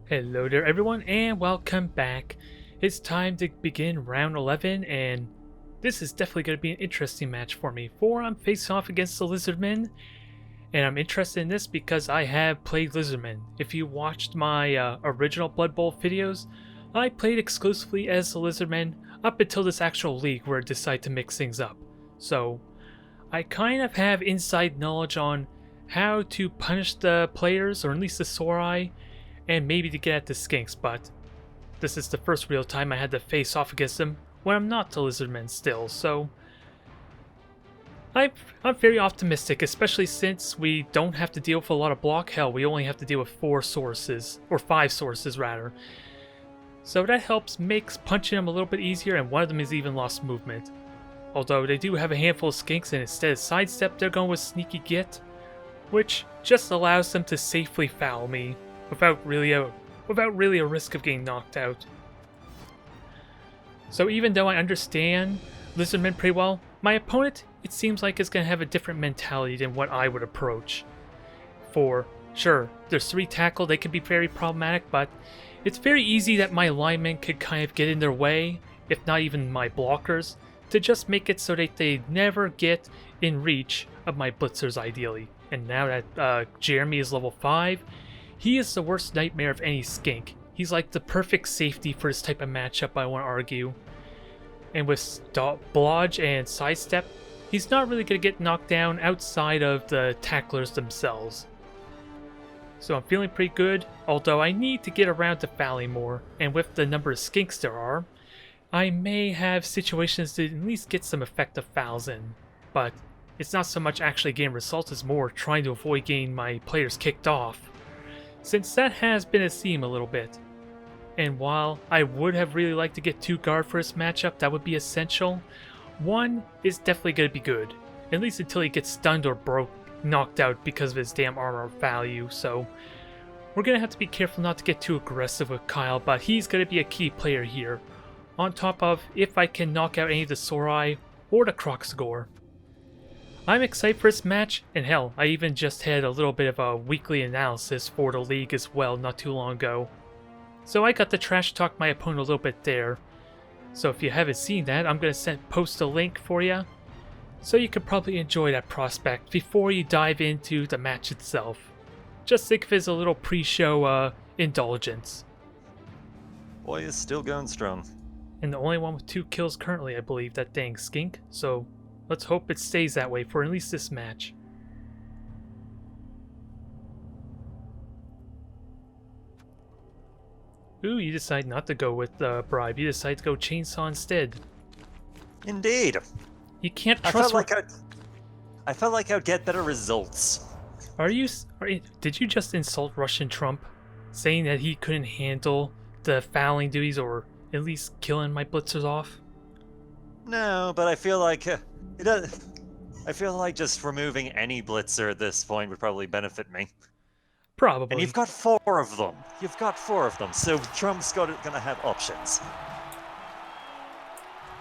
Hello there everyone and welcome back. It's time to begin round 11 and this is definitely going to be an interesting match for me. I'm facing off against the Lizardmen and I'm interested in this because I have played Lizardmen. If you watched my original Blood Bowl videos, I played exclusively as the Lizardmen up until this actual league where I decided to mix things up. So I kind of have inside knowledge on how to punish the players, or at least the Sorai, and maybe to get at the Skinks, but this is the first real time I had to face off against them when I'm not the Lizardman still, so I'm very optimistic, especially since we don't have to deal with a lot of block. Hell, we only have to deal with 4 sources, or 5 sources rather. So that helps makes punching them a little bit easier, and one of them is even lost movement. Although they do have a handful of Skinks, and instead of sidestep, they're going with Sneaky Git, which just allows them to safely foul me without really a risk of getting knocked out. So even though I understand Lizardmen pretty well, my opponent, it seems like, is going to have a different mentality than what I would approach. For sure, there's 3 tackle, they can be very problematic, but it's very easy that my linemen could kind of get in their way, if not even my blockers, to just make it so that they never get in reach of my blitzers ideally. And now that Jeremy is level 5, he is the worst nightmare of any skink. He's like the perfect safety for this type of matchup, I want to argue. And with blodge and sidestep, he's not really going to get knocked down outside of the tacklers themselves. So I'm feeling pretty good, although I need to get around to fouling more, and with the number of skinks there are, I may have situations to at least get some effective fouls in. But it's not so much actually getting results, as more trying to avoid getting my players kicked off, since that has been a theme a little bit. And while I would have really liked to get 2 guard for this matchup, that would be essential, 1 is definitely going to be good, at least until he gets stunned or knocked out because of his damn armor value. So we're going to have to be careful not to get too aggressive with Kyle, but he's going to be a key player here, on top of if I can knock out any of the Sorai or the Kroxagor. I'm excited for this match, and hell, I even just had a little bit of a weekly analysis for the league as well not too long ago. So I got to trash talk my opponent a little bit there. So if you haven't seen that, I'm going to post a link for you, so you could probably enjoy that prospect before you dive into the match itself. Just think of it as a little pre-show indulgence. Boy is still going strong. And the only one with 2 kills currently, I believe, that dang skink, so let's hope it stays that way for at least this match. Ooh, you decide not to go with bribe. You decide to go chainsaw instead. Indeed. You can't trust. I felt like I'd get better results. Did you just insult Russian Trump, saying that he couldn't handle the fouling duties or at least killing my blitzers off? No, but I feel like I feel like just removing any blitzer at this point would probably benefit me. Probably. And you've got 4 of them. You've got 4 of them, so Trump's gonna have options.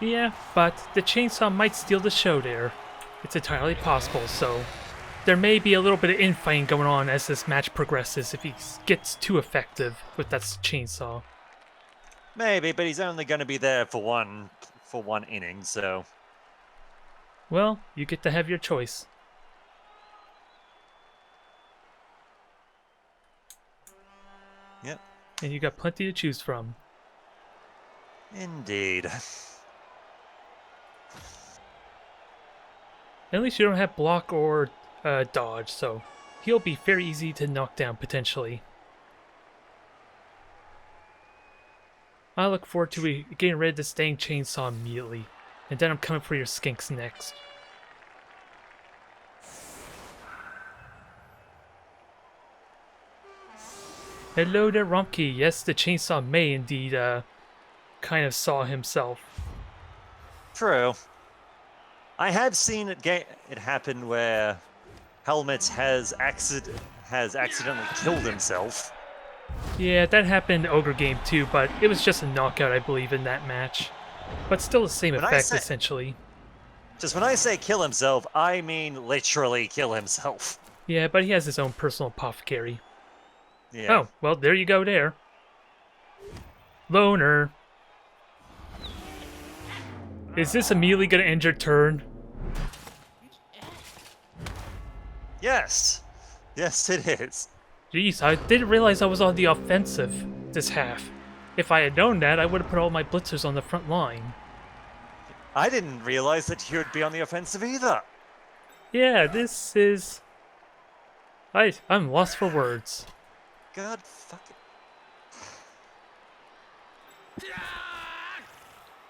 Yeah, but the chainsaw might steal the show there. It's entirely possible, so there may be a little bit of infighting going on as this match progresses if he gets too effective with that chainsaw. Maybe, but he's only gonna be there for one inning, so. Well, you get to have your choice. Yep. And you got plenty to choose from. Indeed. At least you don't have block or dodge, so he'll be very easy to knock down potentially. I look forward to getting rid of this dang chainsaw immediately, and then I'm coming for your skinks next. Hello there, Rumpke. Yes, the chainsaw may indeed kind of saw himself. True. I have seen it happen where Helmets has accidentally killed himself. Yeah, that happened in Ogre game too, but it was just a knockout, I believe, in that match. But still the same effect, essentially. Just when I say kill himself, I mean literally kill himself. Yeah, but he has his own personal apothecary. Yeah. Oh, well, there you go there. Loner. Is this immediately gonna end your turn? Yes. Yes, it is. Jeez, I didn't realize I was on the offensive this half. If I had known that, I would have put all my blitzers on the front line. I didn't realize that you'd be on the offensive either. Yeah, this is... I'm lost for words. God fucking...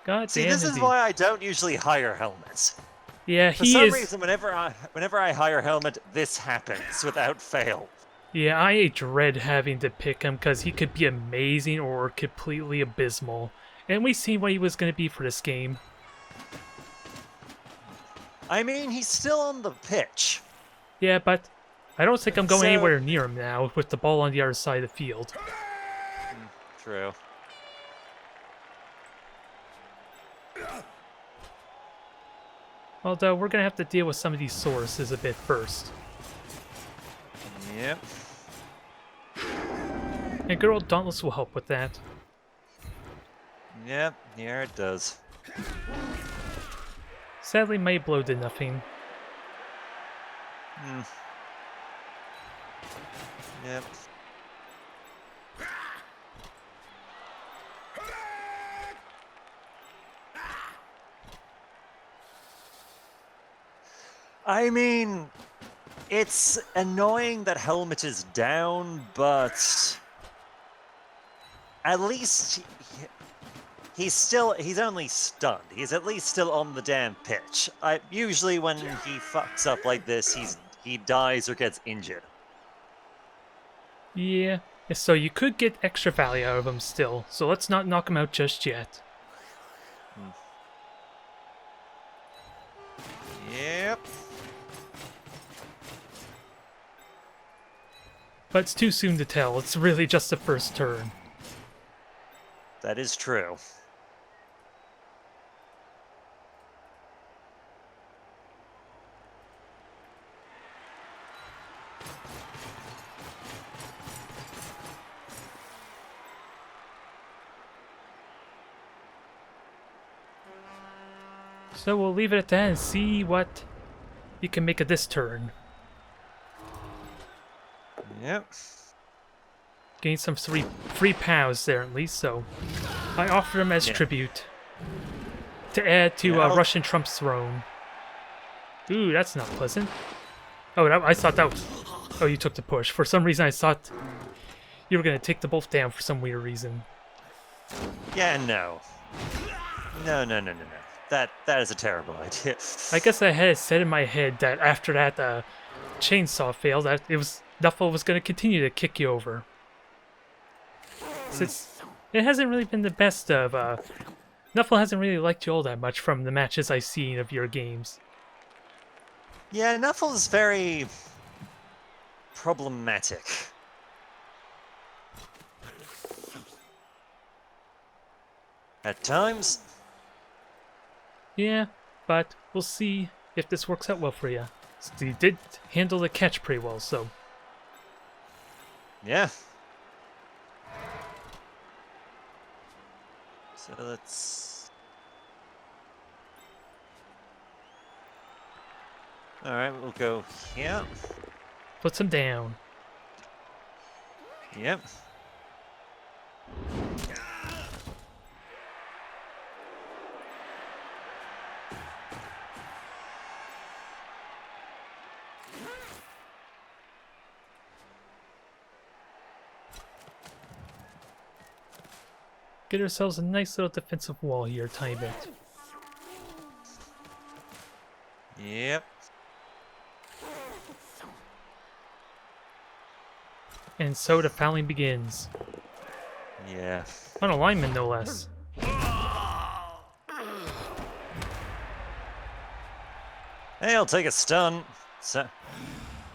God See, damn this is indeed. why I don't usually hire helmets. Yeah, For he some is... reason, whenever I hire helmet, this happens without fail. Yeah, I dread having to pick him because he could be amazing or completely abysmal. And we've seen what he was going to be for this game. I mean, he's still on the pitch. Yeah, but I don't think I'm going So- anywhere near him now with the ball on the other side of the field. True. Although, we're going to have to deal with some of these sources a bit first. Yep. And good old Dauntless will help with that. Yep. Yeah, it does. Sadly, my blow did nothing. Yep. I mean, it's annoying that Helmet is down, but at least he's only stunned. He's at least still on the damn pitch. Usually when he fucks up like this, he dies or gets injured. Yeah, so you could get extra value out of him still, so let's not knock him out just yet. Yep. But it's too soon to tell, it's really just the first turn. That is true. So we'll leave it at that and see what you can make of this turn. Yep. Gain some free pows there at least, so I offer them as tribute to add to Russian Trump's throne. Ooh, that's not pleasant. Oh, I thought that was... Oh, you took the push. For some reason, I thought you were going to take the both down for some weird reason. Yeah, no. No. That is a terrible idea. I guess I had it set in my head that after that chainsaw failed, that Nuffle was going to continue to kick you over. Since it hasn't really been the best of... Nuffle hasn't really liked you all that much from the matches I've seen of your games. Yeah, Nuffle's very problematic. At times. Yeah, but we'll see if this works out well for you. You did handle the catch pretty well, so... Yeah. So let's... Alright, we'll go here. Puts him down. Yep. Get ourselves a nice little defensive wall here, tiny bit. Yep. And so the fouling begins. Yeah. On a lineman, no less. Hey, I'll take a stun. So,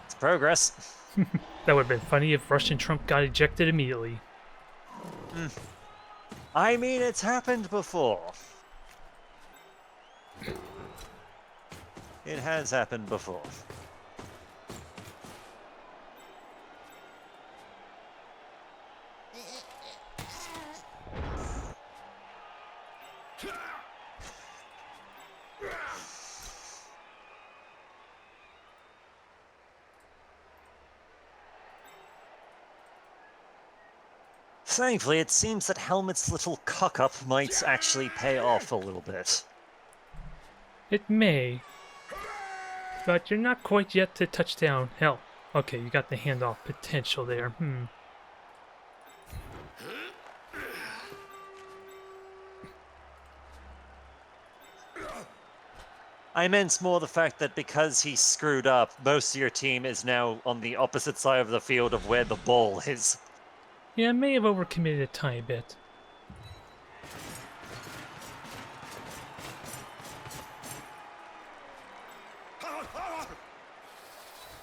it's progress. That would have been funny if Russian Trump got ejected immediately. I mean, it's happened before. It has happened before. Thankfully, it seems that Helmet's little cock-up might actually pay off a little bit. It may, but you're not quite yet to touchdown. Hell, okay, you got the handoff potential there. I meant more the fact that because he screwed up, most of your team is now on the opposite side of the field of where the ball is. Yeah, I may have overcommitted a tiny bit.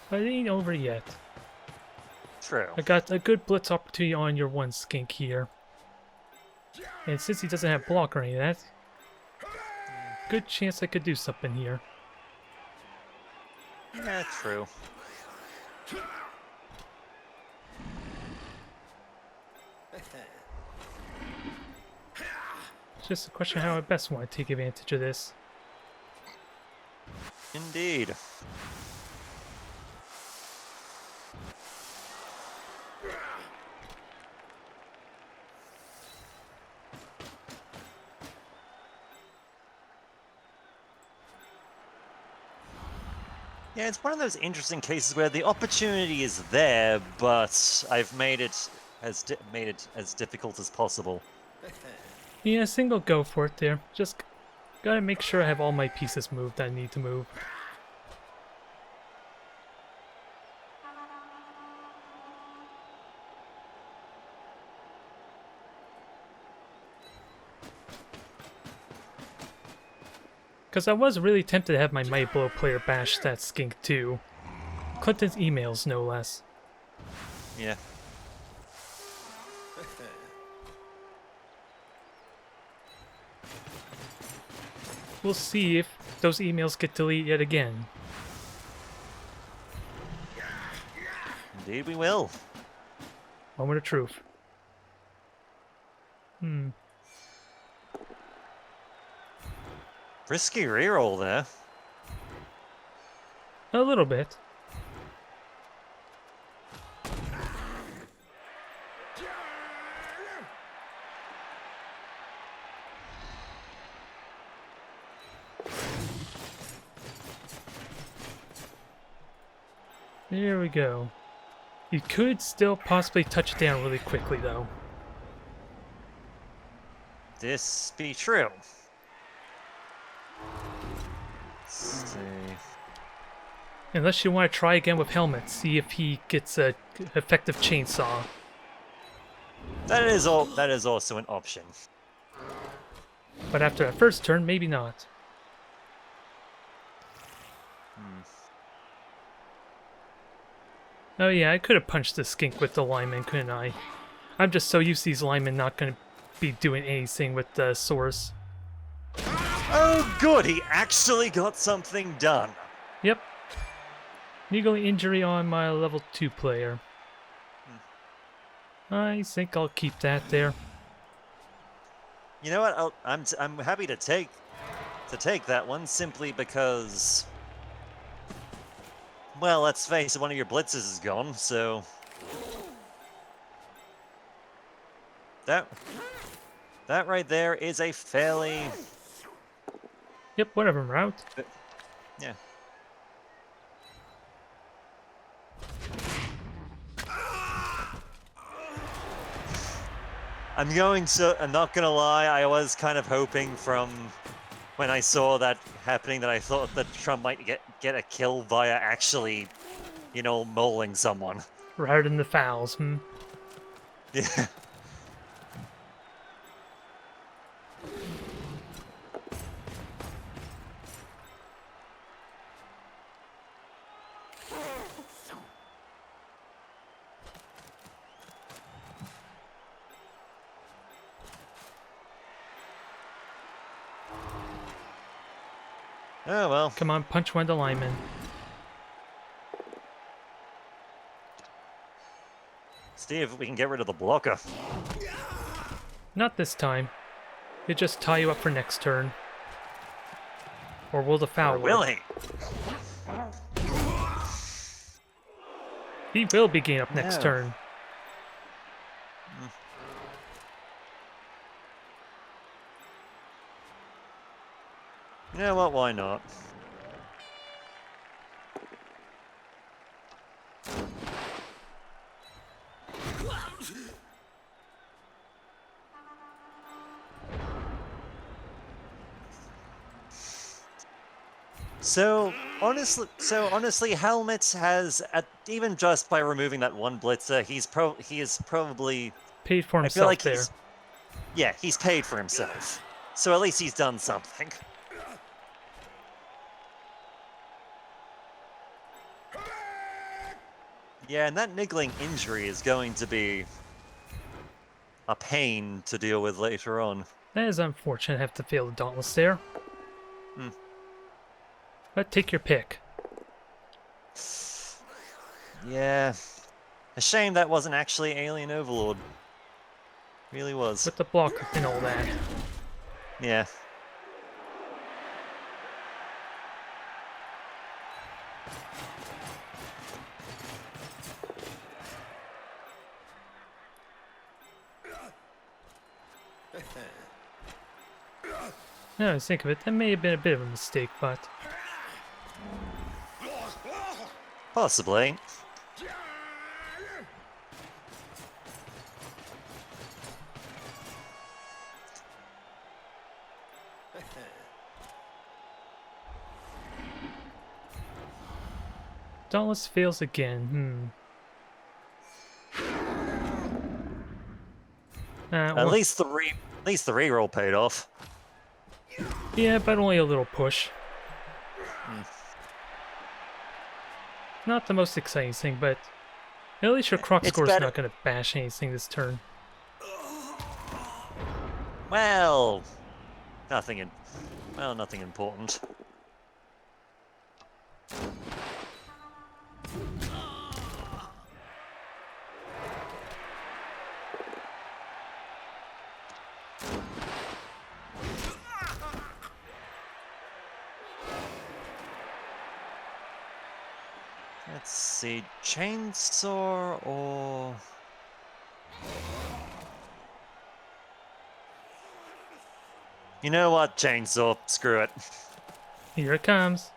But it ain't over yet. True. I got a good blitz opportunity on your one skink here. And since he doesn't have block or any of that, good chance I could do something here. Yeah, true. It's just a question of how I best want to take advantage of this. Indeed. Yeah, it's one of those interesting cases where the opportunity is there, but I've made it as difficult as possible. Yeah, single go for it there. Just gotta make sure I have all my pieces moved that I need to move. Because I was really tempted to have my Might Blow player bash that skink too. Clinton's emails, no less. Yeah. We'll see if those emails get deleted yet again. Indeed we will. Moment of truth. Risky reroll there. A little bit. There we go. You could still possibly touch it down really quickly, though. This be true. Let's see. Unless you want to try again with Helmet, see if he gets a effective chainsaw. That is also an option. But after that first turn, maybe not. Oh yeah, I could have punched the skink with the lineman, couldn't I? I'm just so used to these linemen not going to be doing anything with the source. Oh good, he actually got something done. Yep. Niggling injury on my level 2 player. I think I'll keep that there. You know what? I'm happy to take that one simply because, well, let's face it, one of your blitzes is gone, so that right there is a fairly, Yep, whatever, route. yeah. I'm not gonna lie, I was kind of hoping from when I saw that happening that I thought that Trump might get a kill via actually, you know, mauling someone. Rather than the fouls, Yeah. Oh well. Come on, punch one of the linemen. See if we can get rid of the blocker. Not this time. He'll just tie you up for next turn. Or will the foul Or will work? he? He will be getting up next Yeah. turn. You know what? Why not? So honestly, Helmet has even just by removing that one blitzer, he is probably. Paid for I feel himself like there. he's paid for himself. So at least he's done something. Yeah, and that niggling injury is going to be a pain to deal with later on. That is unfortunate. Have to fail the Dauntless there. Hmm. But take your pick. Yeah. A shame that wasn't actually Alien Overlord. Really was. With the block and all that. Yeah. Now I think of it, that may have been a bit of a mistake, but Possibly. Dauntless fails again. At least the reroll paid off. Yeah, but only a little push. Not the most exciting thing, but at least your Croc score's not going to bash anything this turn. Well, nothing important. Let's see, chainsaw or... You know what, chainsaw, screw it. Here it comes.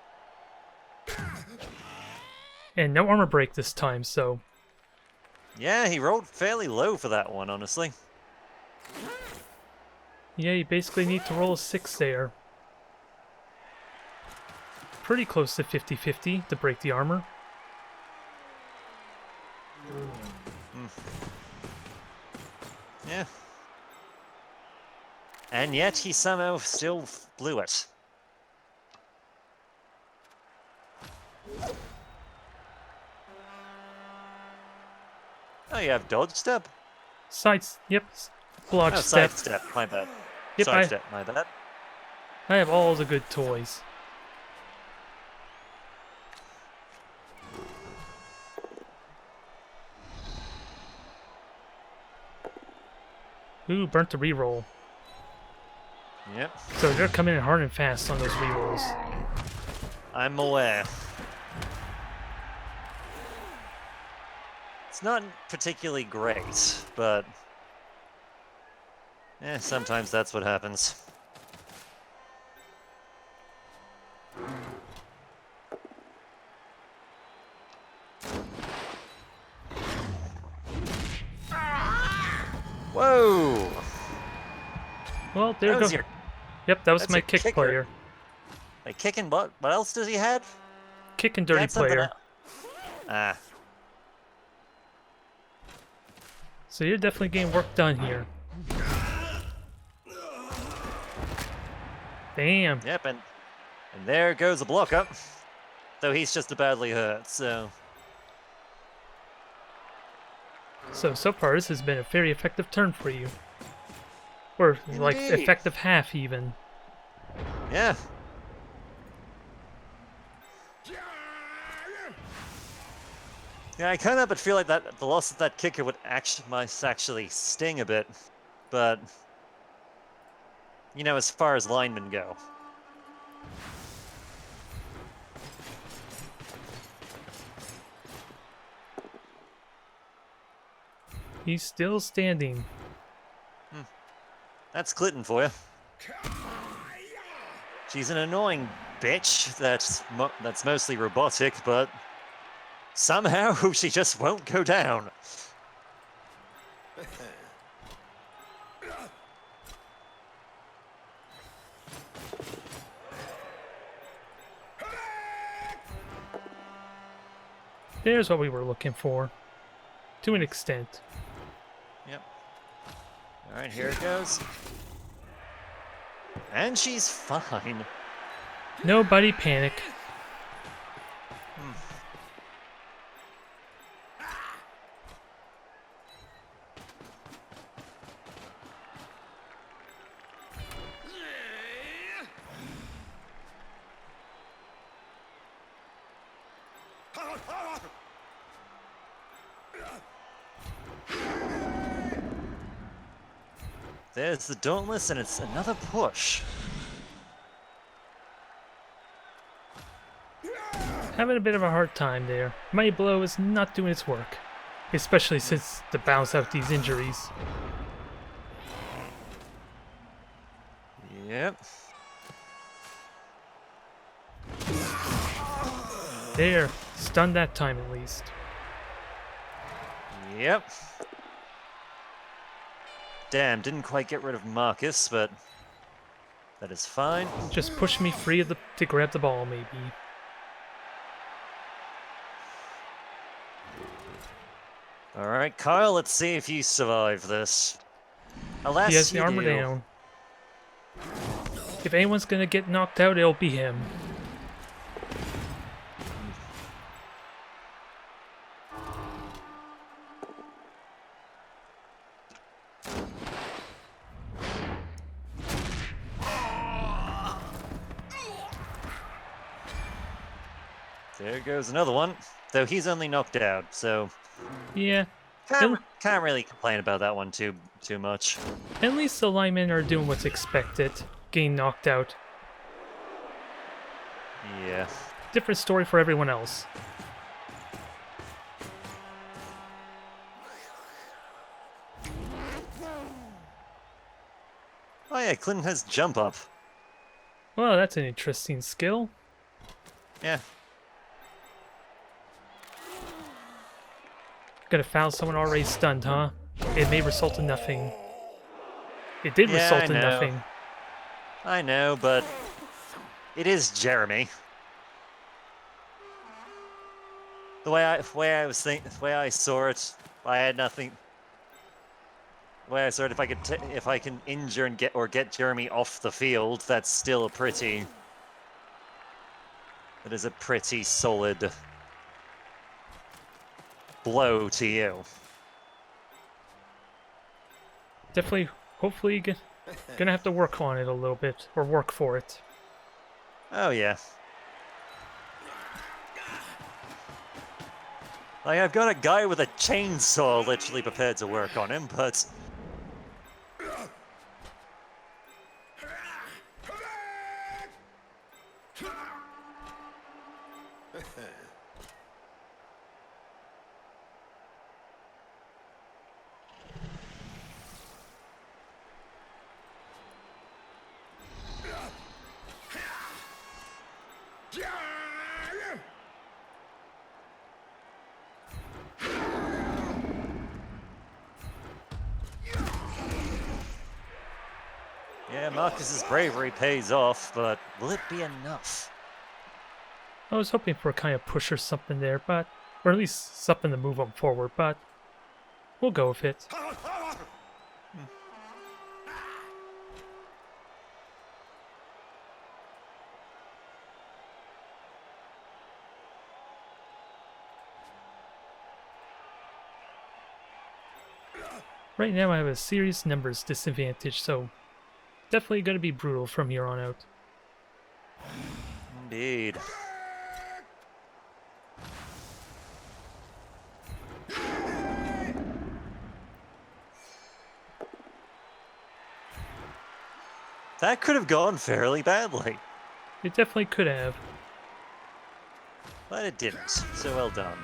And no armor break this time, so... Yeah, he rolled fairly low for that one, honestly. Yeah, you basically need to roll a 6 there. Pretty close to 50-50 to break the armor. Yeah. And yet he somehow still blew it. Oh, you have dodge step? Yep, block Oh, step. sidestep, my bad. Yep, Sidestep, my bad. I have all the good toys. Ooh, burnt the reroll. Yep. So they're coming in hard and fast on those rerolls. I'm aware. It's not particularly great, but... sometimes that's what happens. Whoa! Well, there goes. Yep, that was that's my a kick kicker. player. Like kicking what? What else does he have? Kick and dirty That's something player. Ah. So you're definitely getting work done here. Bam. Yep, and there goes a block up. Though he's just badly hurt, so... So far this has been a very effective turn for you. Or, like, Indeed. effective half, even. Yeah. Yeah, I kind of feel like that the loss of that kicker must actually sting a bit, but you know, as far as linemen go. He's still standing. That's Clinton for you. She's an annoying bitch that's mostly robotic, but somehow she just won't go down. There's what we were looking for. To an extent. Yep. Alright, here it goes. And she's fine. Nobody panic. There's the Dauntless, and it's another push. Having a bit of a hard time there. Mighty Blow is not doing its work. Especially since to bounce out these injuries. Yep. There. Stunned that time at least. Yep. Damn, didn't quite get rid of Marcus, but that is fine. Just push me free of to grab the ball, maybe. Alright, Kyle, let's see if you survive this. Alas, He has the you armor do. down. If anyone's gonna get knocked out, it'll be him. There goes another one, though he's only knocked out, so Yeah. can't really complain about that one too much. At least the linemen are doing what's expected. Getting knocked out. Yeah. Different story for everyone else. Oh yeah, Clinton has jump up. Well, that's an interesting skill. Yeah. Gonna foul someone already stunned, huh? It may result in nothing. It did Yeah, result I in know. nothing. I know, but it is Jeremy. The way I saw it, I had nothing. The way I saw it, if I can injure and get Jeremy off the field, that's still a pretty. That is a pretty solid blow to you. Definitely, hopefully, gonna have to work on it a little bit, or work for it. Oh yeah. Like, I've got a guy with a chainsaw literally prepared to work on him, but yeah, Marcus's bravery pays off, but will it be enough? I was hoping for a kind of push or something there, but... Or at least something to move them forward, but... We'll go with it. Right now I have a serious numbers disadvantage, so... Definitely gonna be brutal from here on out. Indeed. That could have gone fairly badly, It definitely could have. but it didn't, so well done.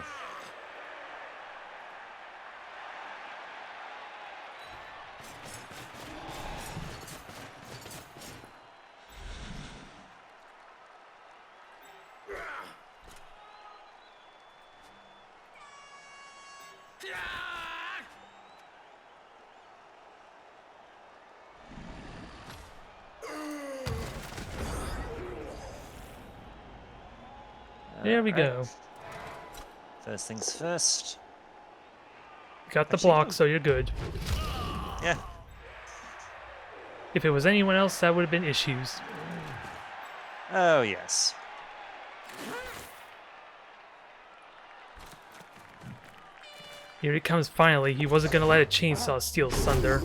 There we Alright. go. First things first. Got the Actually, block, so you're good. Yeah. If it was anyone else, that would have been issues. Oh, yes. Here he comes finally. He wasn't gonna let a chainsaw steal thunder.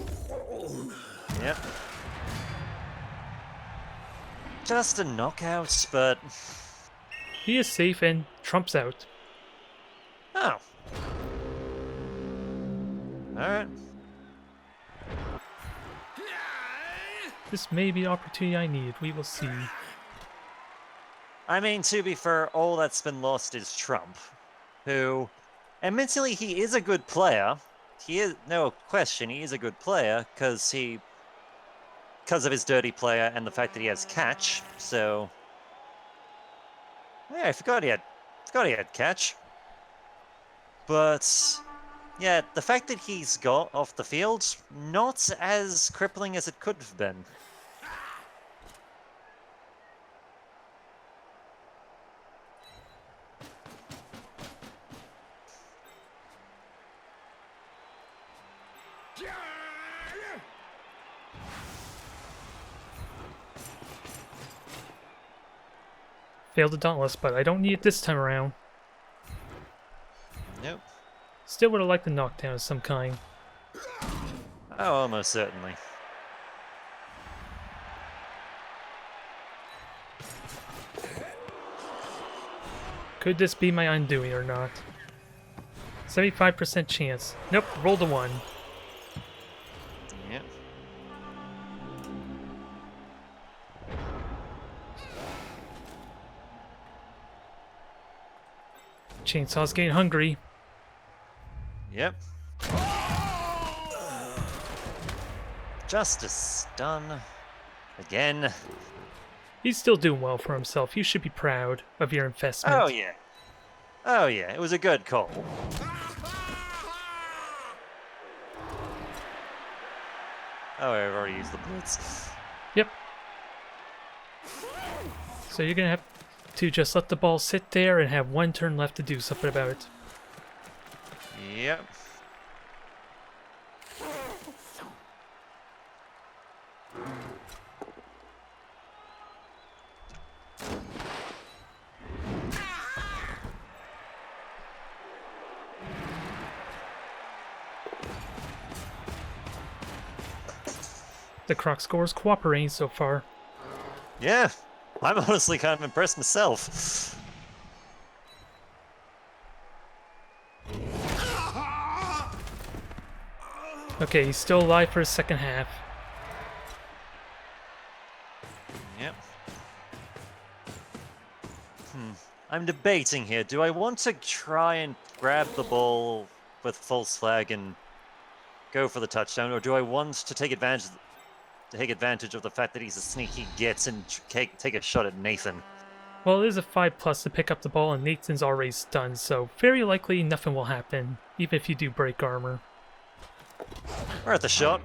Yep. Just a knockout, but... He is safe and Trump's out. Oh. Alright. This may be the opportunity I need. We will see. I mean, to be fair, all that's been lost is Trump, who, admittedly, he is a good player. He is, no question, he is a good player, because of his dirty player and the fact that he has catch, so... Yeah, I forgot he had catch. But, yeah, the fact that he's got off the field, not as crippling as it could have been. Failed the Dauntless, but I don't need it this time around. Nope. Still would have liked a knockdown of some kind. Oh, almost certainly. Could this be my undoing or not? 75% chance. Nope, rolled a 1. Yep. Chainsaw's getting hungry. Yep. Just a stun. Again. He's still doing well for himself. You should be proud of your investment. Oh, yeah. Oh, yeah. It was a good call. Oh, I've already used the blitz. Yep. So you're gonna have to just let the ball sit there and have 1 turn left to do something about it. Yep. The Croc score's cooperating so far. Yeah. I'm honestly kind of impressed myself. Okay, he's still alive for his second half. Yep. I'm debating here. Do I want to try and grab the ball with false flag and go for the touchdown, or do I want to take advantage of the fact that he's a sneaky git and take a shot at Nathan? Well, it is a 5+ to pick up the ball, and Nathan's already stunned, so very likely nothing will happen, even if you do break armor. Worth a shot.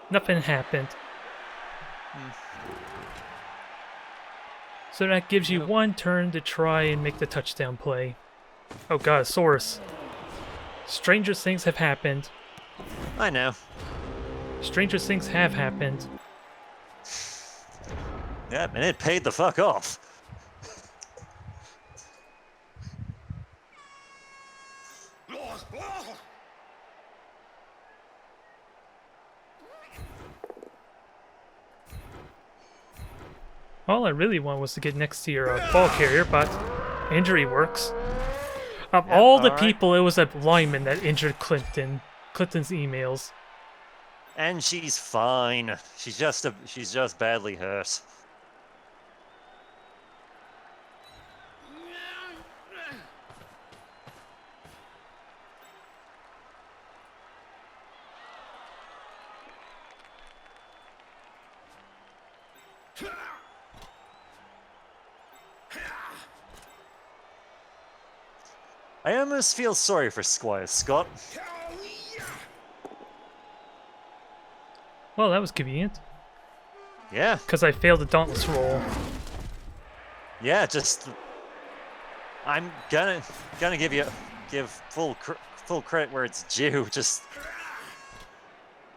Nothing happened. So that gives you 1 turn to try and make the touchdown play. Oh god, Saurus. Stranger things have happened. I know. Stranger things have happened. Yep, and it paid the fuck off. All I really want was to get next to your ball carrier, but injury works. Of all the people, it was a lineman that injured Clinton's emails. And she's fine. She's just badly hurt. I almost feel sorry for Squire Scott. Well, that was convenient. Yeah. Because I failed the Dauntless roll. Yeah, just I'm gonna give full credit where it's due. Just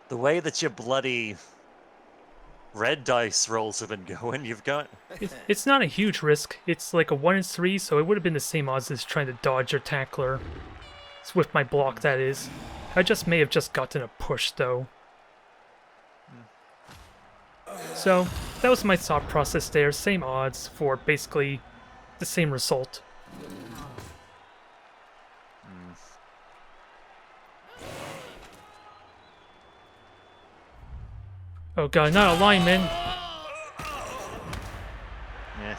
the way that your bloody red dice rolls have been going, you've got. It's not a huge risk. It's like a 1 in 3, so it would have been the same odds as trying to dodge or tackler. It's with my block, that is. I just may have just gotten a push, though. So, that was my thought process there. Same odds for basically the same result. Oh god, not a lineman! Yeah.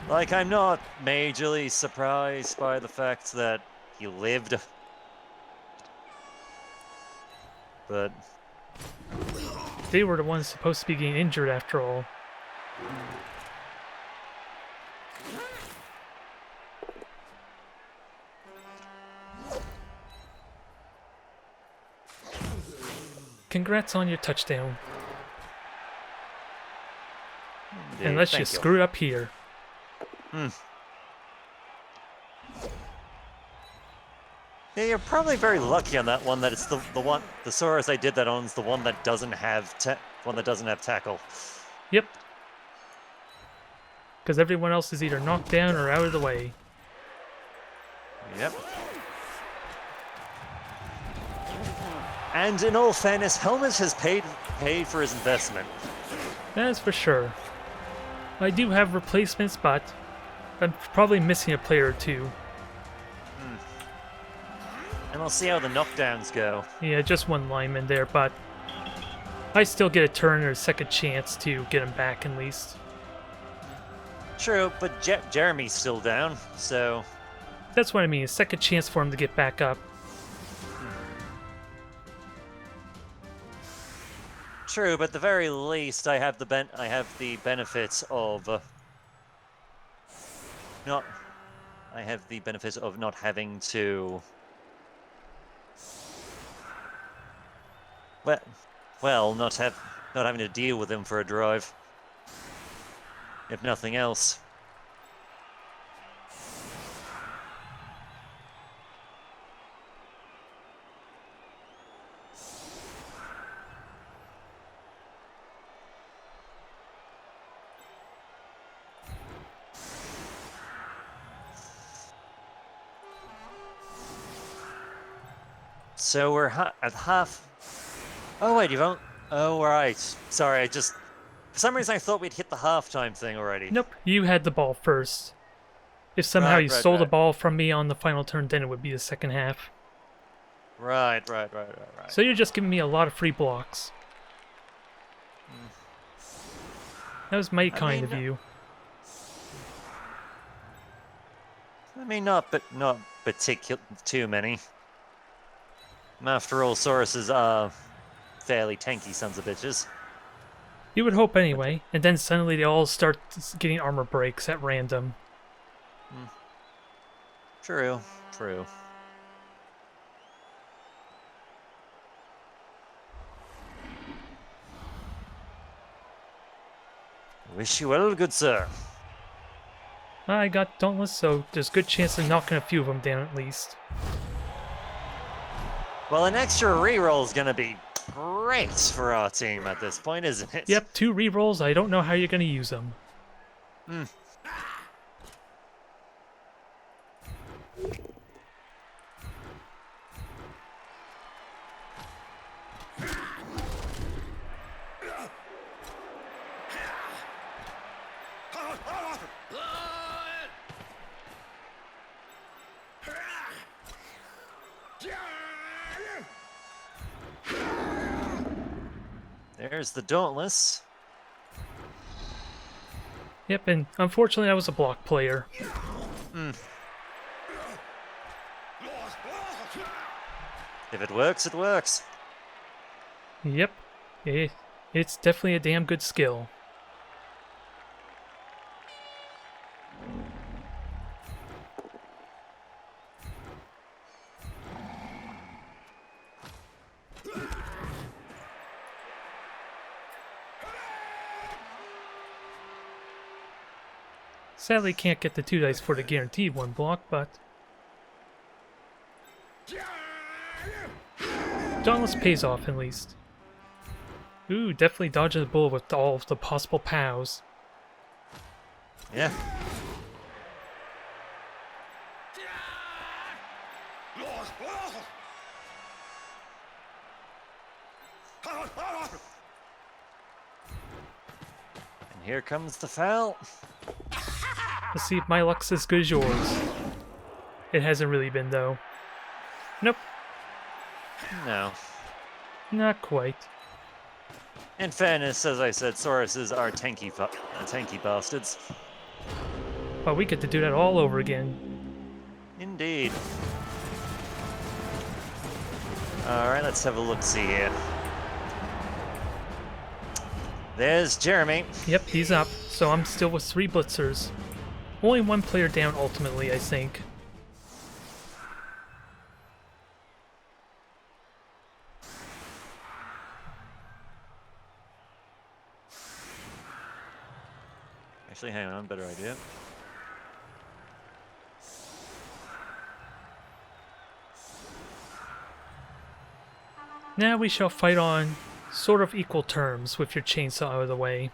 Like, I'm not majorly surprised by the fact that he lived. But They were the ones supposed to be getting injured after all. Congrats on your touchdown. indeed, Unless you thank screw up here. Yeah, you're probably very lucky on that one. That it's the Saurus I did that on is the one that doesn't have tackle. Yep. Because everyone else is either knocked down or out of the way. Yep. And in all fairness, Helmet has paid for his investment. That's for sure. I do have replacements, but I'm probably missing a player or two. And we'll see how the knockdowns go. Yeah, just one lineman there, but I still get a turn or a second chance to get him back at least. True, but Jeremy's still down, so. That's what I mean, a second chance for him to get back up. True, but at the very least, I have the benefits of not. I have the benefits of not having to. Well, not having to deal with him for a drive. If nothing else. So we're at half. Oh wait, you've only. Oh right. Sorry, for some reason I thought we'd hit the halftime thing already. Nope, you had the ball first. If somehow you stole the right. ball from me on the final turn, then it would be the second half. Right. So you're just giving me a lot of free blocks. That was mighty kind of you. I mean, not particular too many. After all, Sauruses are fairly tanky sons of bitches. You would hope anyway, and then suddenly they all start getting armor breaks at random. True. Wish you well, good sir. I got Dauntless, so there's a good chance of knocking a few of them down at least. Well, an extra reroll is going to be great for our team at this point, isn't it? Yep, 2 rerolls. I don't know how you're going to use them. There's the Dauntless. Yep, and unfortunately I was a block player. If it works, it works. Yep. It's definitely a damn good skill. Sadly, can't get the 2 dice for the guaranteed 1 block, but Dauntless pays off at least. Ooh, definitely dodging the bullet with all of the possible POWs. Yeah. And here comes the foul. Let's see if my luck's as good as yours. It hasn't really been, though. Nope, No. not quite. In fairness, as I said, Sauruses are tanky bastards. Well, we get to do that all over again. Indeed. Alright, let's have a look-see here. There's Jeremy. Yep, he's up, so I'm still with 3 blitzers. Only 1 player down ultimately, I think. Actually, hang on, better idea. Now we shall fight on sort of equal terms with your chainsaw out of the way.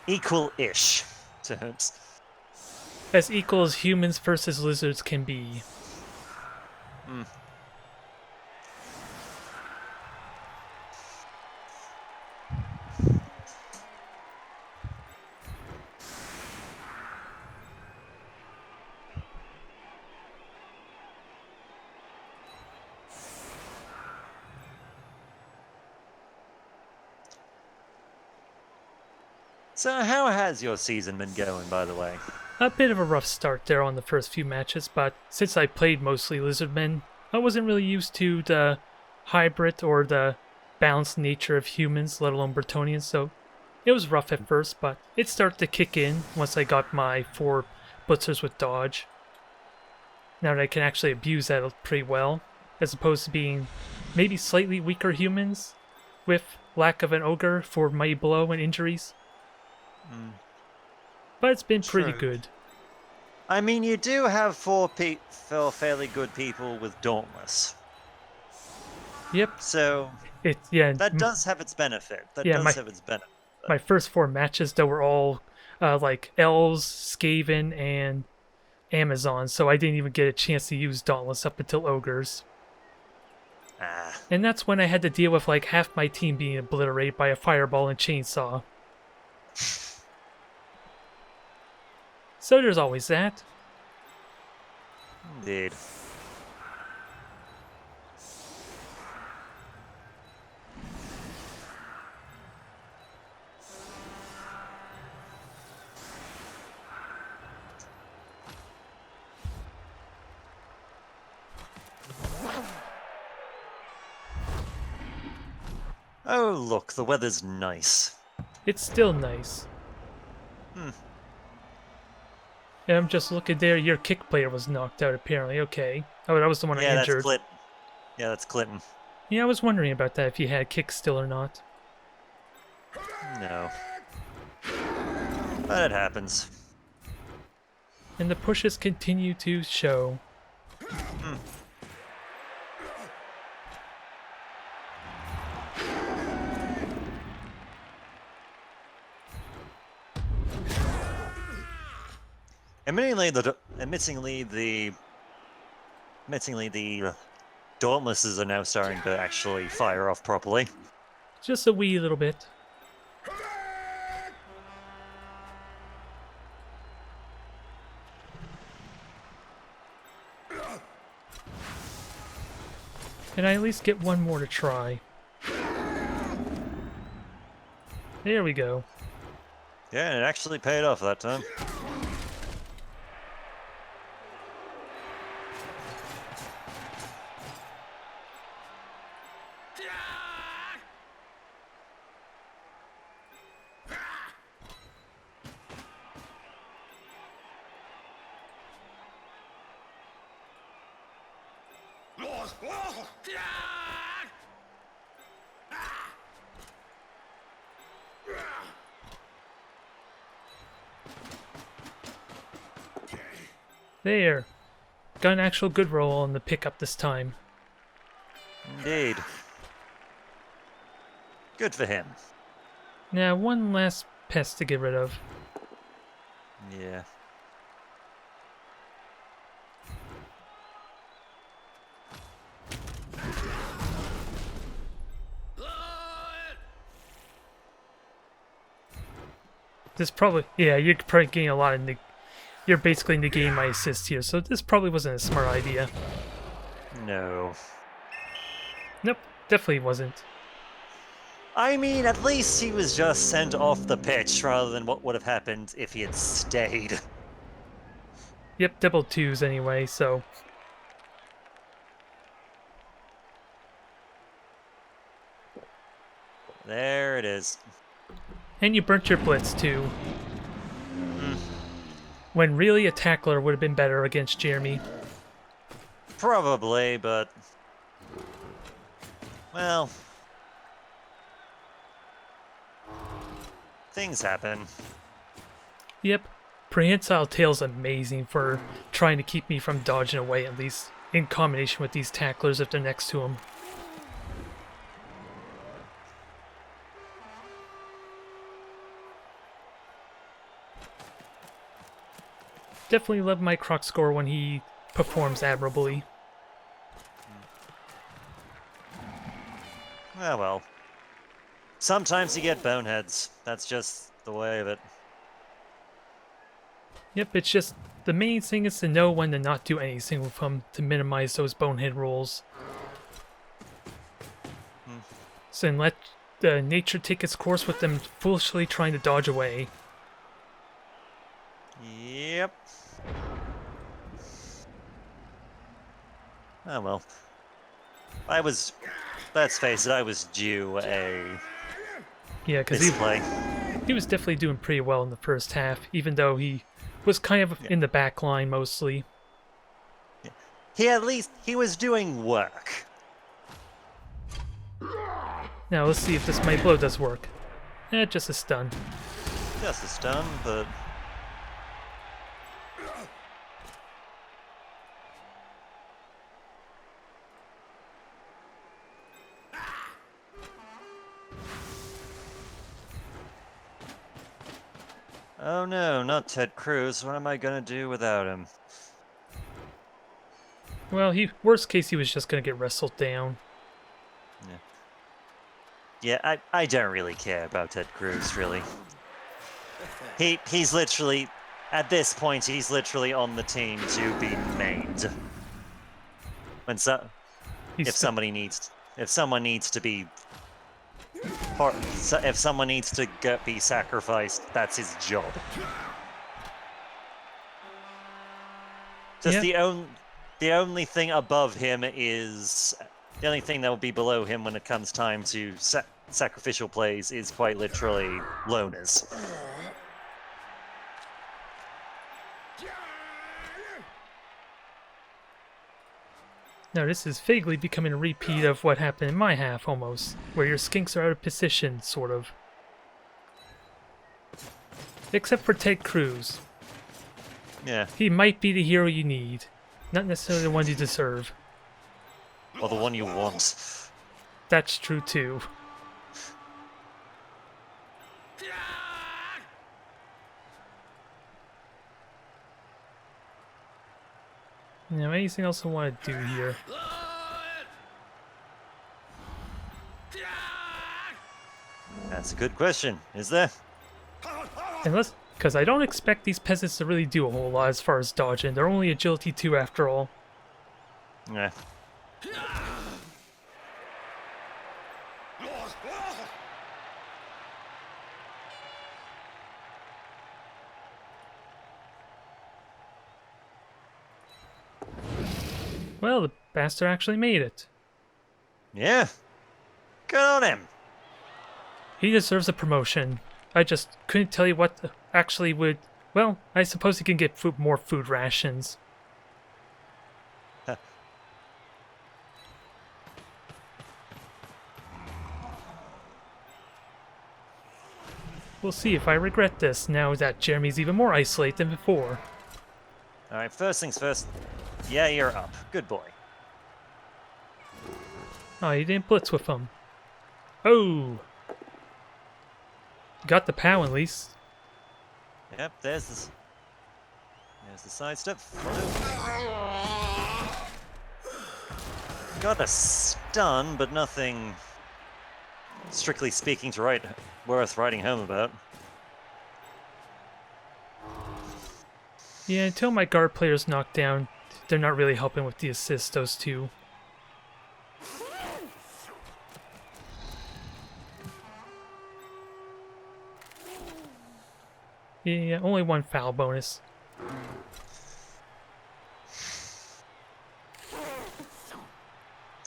Equal-ish terms. As equal as humans versus lizards can be. So how has your season been going, by the way? A bit of a rough start there on the first few matches, but since I played mostly Lizardmen, I wasn't really used to the hybrid or the balanced nature of humans, let alone Bretonnians, so it was rough at first, but it started to kick in once I got my 4 blitzers with dodge. Now that I can actually abuse that pretty well, as opposed to being maybe slightly weaker humans with lack of an ogre for mighty blow and injuries. But it's been pretty True. good. I mean, you do have 4 fairly good people with Dauntless. Yep. So that does have its benefit. My first 4 matches, though, were all like elves, Skaven, and Amazon, so I didn't even get a chance to use Dauntless up until ogres. And that's when I had to deal with like half my team being obliterated by a fireball and chainsaw. So there's always that. Indeed. Oh, look, the weather's nice. It's still nice. And I'm just looking there, your kick player was knocked out apparently, okay. Oh, that was the one I injured. That's Clinton. Yeah, I was wondering about that, if you had kick still or not. No. But it happens. And the pushes continue to show. Admittingly, the Dauntlesses are now starting to actually fire off properly. Just a wee little bit. And I at least get one more to try. There we go. Yeah, and it actually paid off that time. There. Got an actual good roll on the pickup this time. Indeed. Good for him. Now, one last pest to get rid of. Yeah. This probably... Yeah, you're probably getting a lot of... You're basically negating my assist here, so this probably wasn't a smart idea. No. Nope, definitely wasn't. I mean, at least he was just sent off the pitch rather than what would have happened if he had stayed. Yep, double twos anyway, so... There it is. And you burnt your blitz, too. When really a tackler would have been better against Jeremy. Probably, but... Well... Things happen. Yep. Prehensile Tail's amazing for trying to keep me from dodging away, at least in combination with these tacklers if they're next to him. Definitely love my Croc score when he performs admirably. Well. Sometimes you get boneheads. That's just the way of it. Yep, it's just the main thing is to know when to not do anything with him to minimize those bonehead rolls. So then let nature take its course with them foolishly trying to dodge away. Yep. Oh well. Let's face it, I was due a Yeah, because display. he was definitely doing pretty well in the first half, even though he was kind of in the back line mostly. He was doing work. Now let's see if this Might Blow does work. Just a stun. Just a stun, but... Oh no, not Ted Cruz. What am I gonna do without him? Well, worst case, he was just gonna get wrestled down. Yeah, I don't really care about Ted Cruz, really. He's literally, at this point, he's literally on the team to be maimed. If someone needs to be be sacrificed, that's his job. Just Yeah. the only thing above him is the only thing that will be below him when it comes time to sacrificial plays is quite literally loners. Now this is vaguely becoming a repeat of what happened in my half, almost, where your Skinks are out of position, sort of. Except for Ted Cruz. Yeah. He might be the hero you need, not necessarily the one you deserve. Or the one you want. That's true too. Now, anything else I want to do here? That's a good question, is there? Because I don't expect these peasants to really do a whole lot as far as dodging. They're only agility 2 after all. Yeah. Well, the bastard actually made it. Yeah. Good on him. He deserves a promotion. I just couldn't tell you what actually would... Well, I suppose he can get more food rations. We'll see if I regret this now that Jeremy's even more isolated than before. Alright, first things first. Yeah, you're up. Good boy. Oh, you didn't blitz with him. Oh! Got the POW at least. Yep, there's the sidestep. Got a stun, but nothing, strictly speaking, worth writing home about. Yeah, until my guard player's knocked down, they're not really helping with the assist, those two. Yeah, only one foul bonus.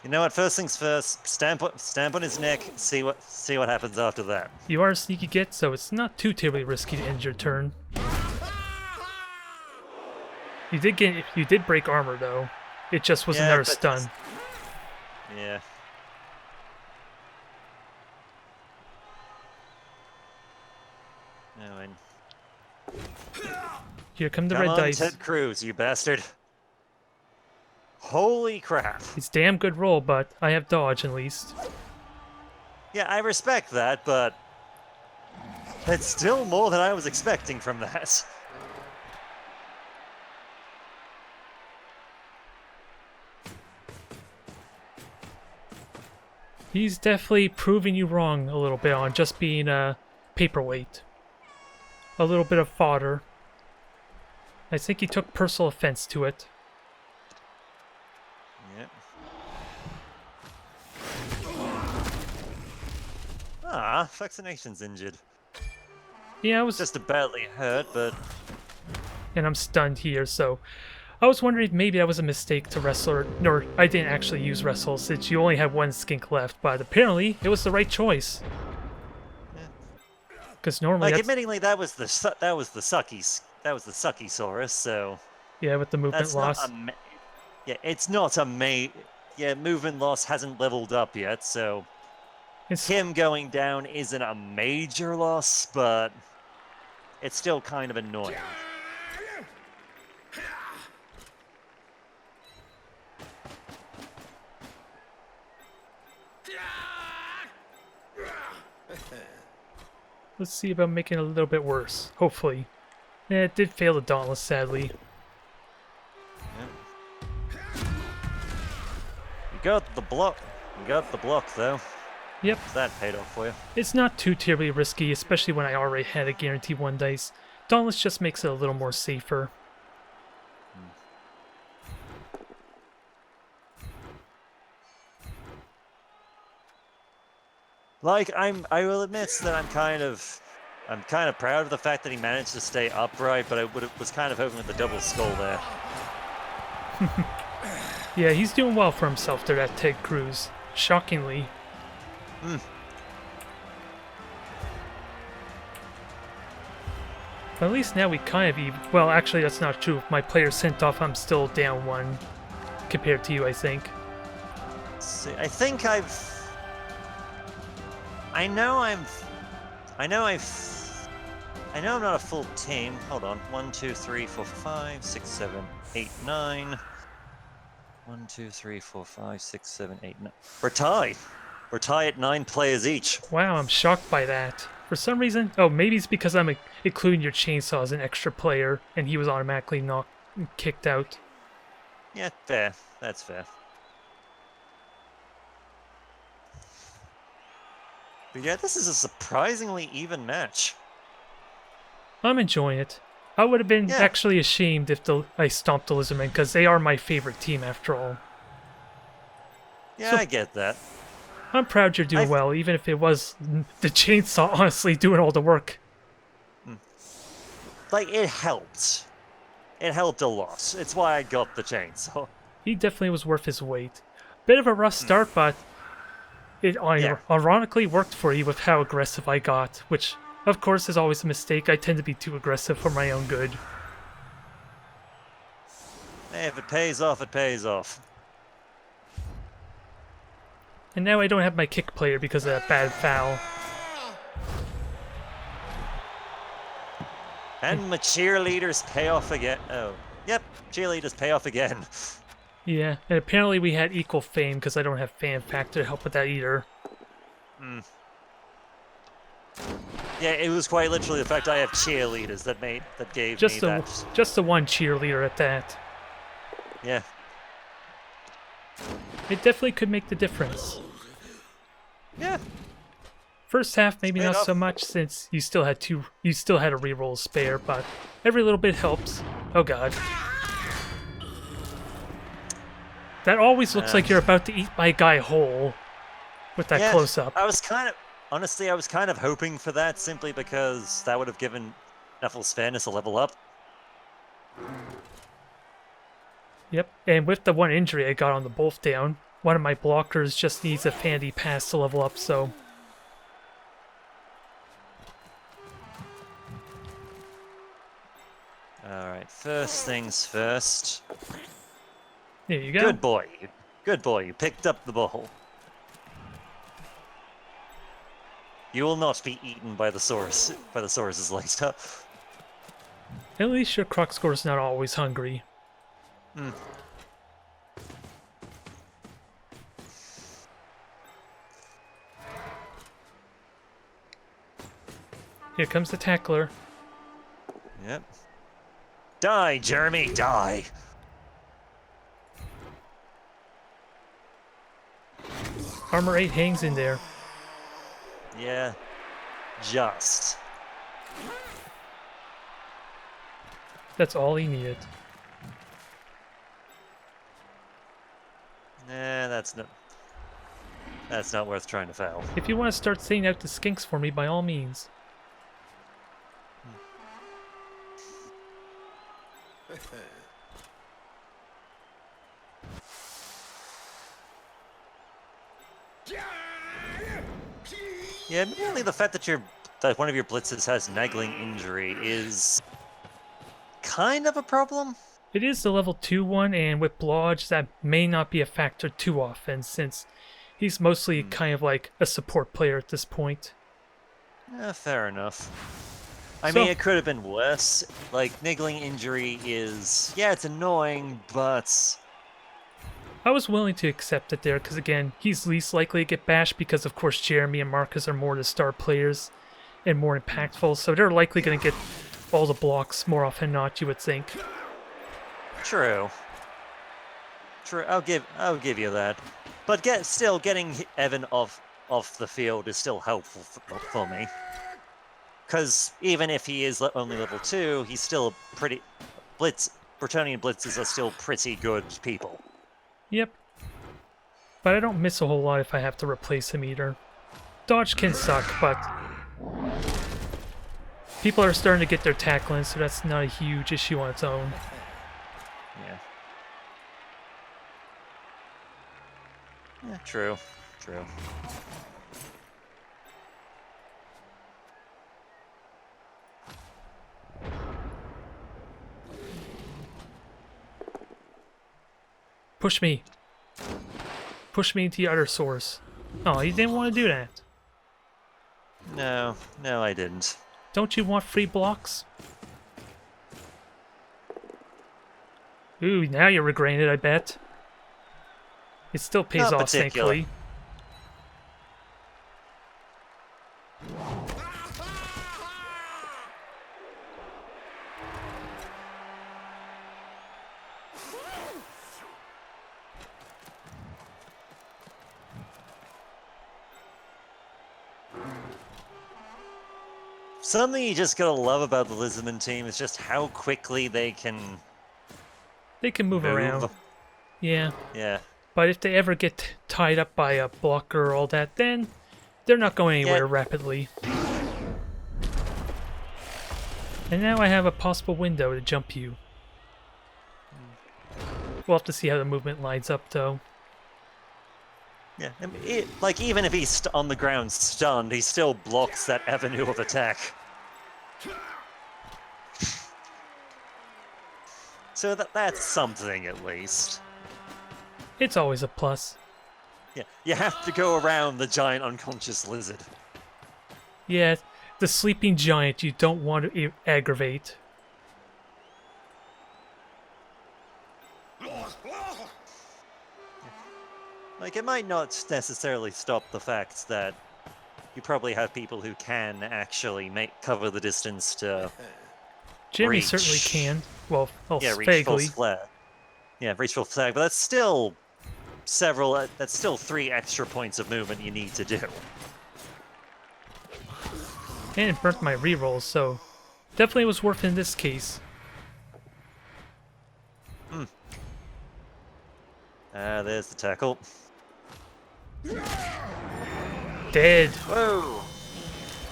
You know what? First things first. Stamp on his neck. See what happens after that. You are a sneaky git, so it's not too terribly risky to end your turn. You did break armor though. It just was another stun. Yeah. No, Here come the Come red on, dice. Ted Cruz, you bastard. Holy crap. It's damn good roll, but I have dodge at least. Yeah, I respect that, but it's still more than I was expecting from that. He's definitely proving you wrong a little bit on just being a paperweight. A little bit of fodder. I think he took personal offense to it. Yep. Ah, vaccination's injured. Yeah, I was Just a badly hurt, but and I'm stunned here, so I was wondering if maybe that was a mistake to wrestle, or I didn't actually use wrestle since you only had one skink left, but apparently it was the right choice. Because normally, like, admittingly, that was the Suckysaurus, so yeah, with the movement that's loss. Yeah, it's not a movement loss hasn't leveled up yet, so him going down isn't a major loss, but it's still kind of annoying. Let's see about making it a little bit worse. Hopefully. Yeah, it did fail the Dauntless, sadly. You got the block. You got the block, though. Yep. That paid off for you. It's not too terribly risky, especially when I already had a guaranteed 1 dice. Dauntless just makes it a little more safer. Like, I will admit that I'm kind of proud of the fact that he managed to stay upright, but I was kind of hoping with the double skull there. Yeah, he's doing well for himself there, that Ted Cruz. Shockingly. But at least now we kind of well, actually that's not true. If my player sent off, I'm still down 1 compared to you, I think. See, I know I'm not a full team. Hold on. 1, 2, 3, 4, 5, 6, 7, 8, 9. 1, 2, 3, 4, 5, 6, 7, 8, 9. We're tied. We're tied at 9 players each. Wow, I'm shocked by that. For some reason, oh, maybe it's because I'm including your chainsaw as an extra player, and he was automatically kicked out. Yeah, fair. That's fair. But yeah, this is a surprisingly even match. I'm enjoying it. I would have been actually ashamed if I stomped the Lizardmen, because they are my favorite team after all. Yeah, So, I get that. I'm proud you're doing well, even if it was the chainsaw honestly doing all the work. Like, it helped. It helped a lot. It's why I got the chainsaw. He definitely was worth his weight. Bit of a rough start, but it ironically worked for you with how aggressive I got, which, of course, is always a mistake. I tend to be too aggressive for my own good. Hey, if it pays off, it pays off. And now I don't have my kick player because of that bad foul. And my cheerleaders pay off again. Oh, yep, cheerleaders pay off again. Yeah, and apparently we had equal fame because I don't have fan factor to help with that either. Hmm. Yeah, it was quite literally the fact I have cheerleaders that gave Just me the that. just the one cheerleader at that. Yeah. It definitely could make the difference. Yeah. First half maybe not so much since you still had a reroll spare, but every little bit helps. Oh god. That always looks like you're about to eat my guy whole with that close up. Honestly, I was kind of hoping for that simply because that would have given Neffel's fairness a level up. Yep, and with the one injury I got on the both down, one of my blockers just needs a fandy pass to level up, so... Alright, first things first. There you go. Good boy. Good boy, you picked up the ball. You will not be eaten by the Saurus's later. At least your Kruxgor's not always hungry. Hmm. Here comes the tackler. Yep. Die, Jeremy, die! Armor 8 hangs in there. Yeah. Just. That's all he needed. Nah, that's not worth trying to foul. If you want to start sending out the Skinks for me, by all means. Yeah, merely the fact that one of your blitzes has nagging injury is kind of a problem. It is the level 2 one, and with Blodge, that may not be a factor too often, since he's mostly kind of like a support player at this point. Fair enough. I mean, it could have been worse. Like, niggling injury is... Yeah, it's annoying, but... I was willing to accept it there, because again, he's least likely to get bashed because, of course, Jeremy and Marcus are more the star players and more impactful, so they're likely going to get all the blocks more often than not, you would think. True. True, I'll give you that. But still, getting Evan off the field is still helpful for me. Because even if he is only level 2, he's still pretty... Bretonnian blitzes are still pretty good people. Yep. But I don't miss a whole lot if I have to replace him either. Dodge can suck, but... people are starting to get their tackling, so that's not a huge issue on its own. Yeah. Yeah, true. True. Push me. Push me into the other source. Oh, you didn't want to do that. No, I didn't. Don't you want free blocks? Ooh, now you're regretting it, I bet. It still pays Not off, particularly. thankfully. Something you just gotta love about the Lizardmen team is just how quickly they can... They can move around. Yeah. Yeah. But if they ever get tied up by a blocker or all that, then they're not going anywhere rapidly. And now I have a possible window to jump you. We'll have to see how the movement lines up, though. Yeah, I mean, like, even if he's on the ground stunned, he still blocks that avenue of attack. So that's something, at least. It's always a plus. Yeah, you have to go around the giant unconscious lizard. Yeah, the sleeping giant you don't want to aggravate. Like, it might not necessarily stop the fact that you probably have people who can actually cover the distance to Jeremy reach. certainly can. Well, Yeah, reach full vaguely. flare. Yeah, reach full flare, but that's still that's still 3 extra points of movement you need to do. And it burnt my rerolls, so definitely was worth it in this case. There's the tackle. Dead. Whoa!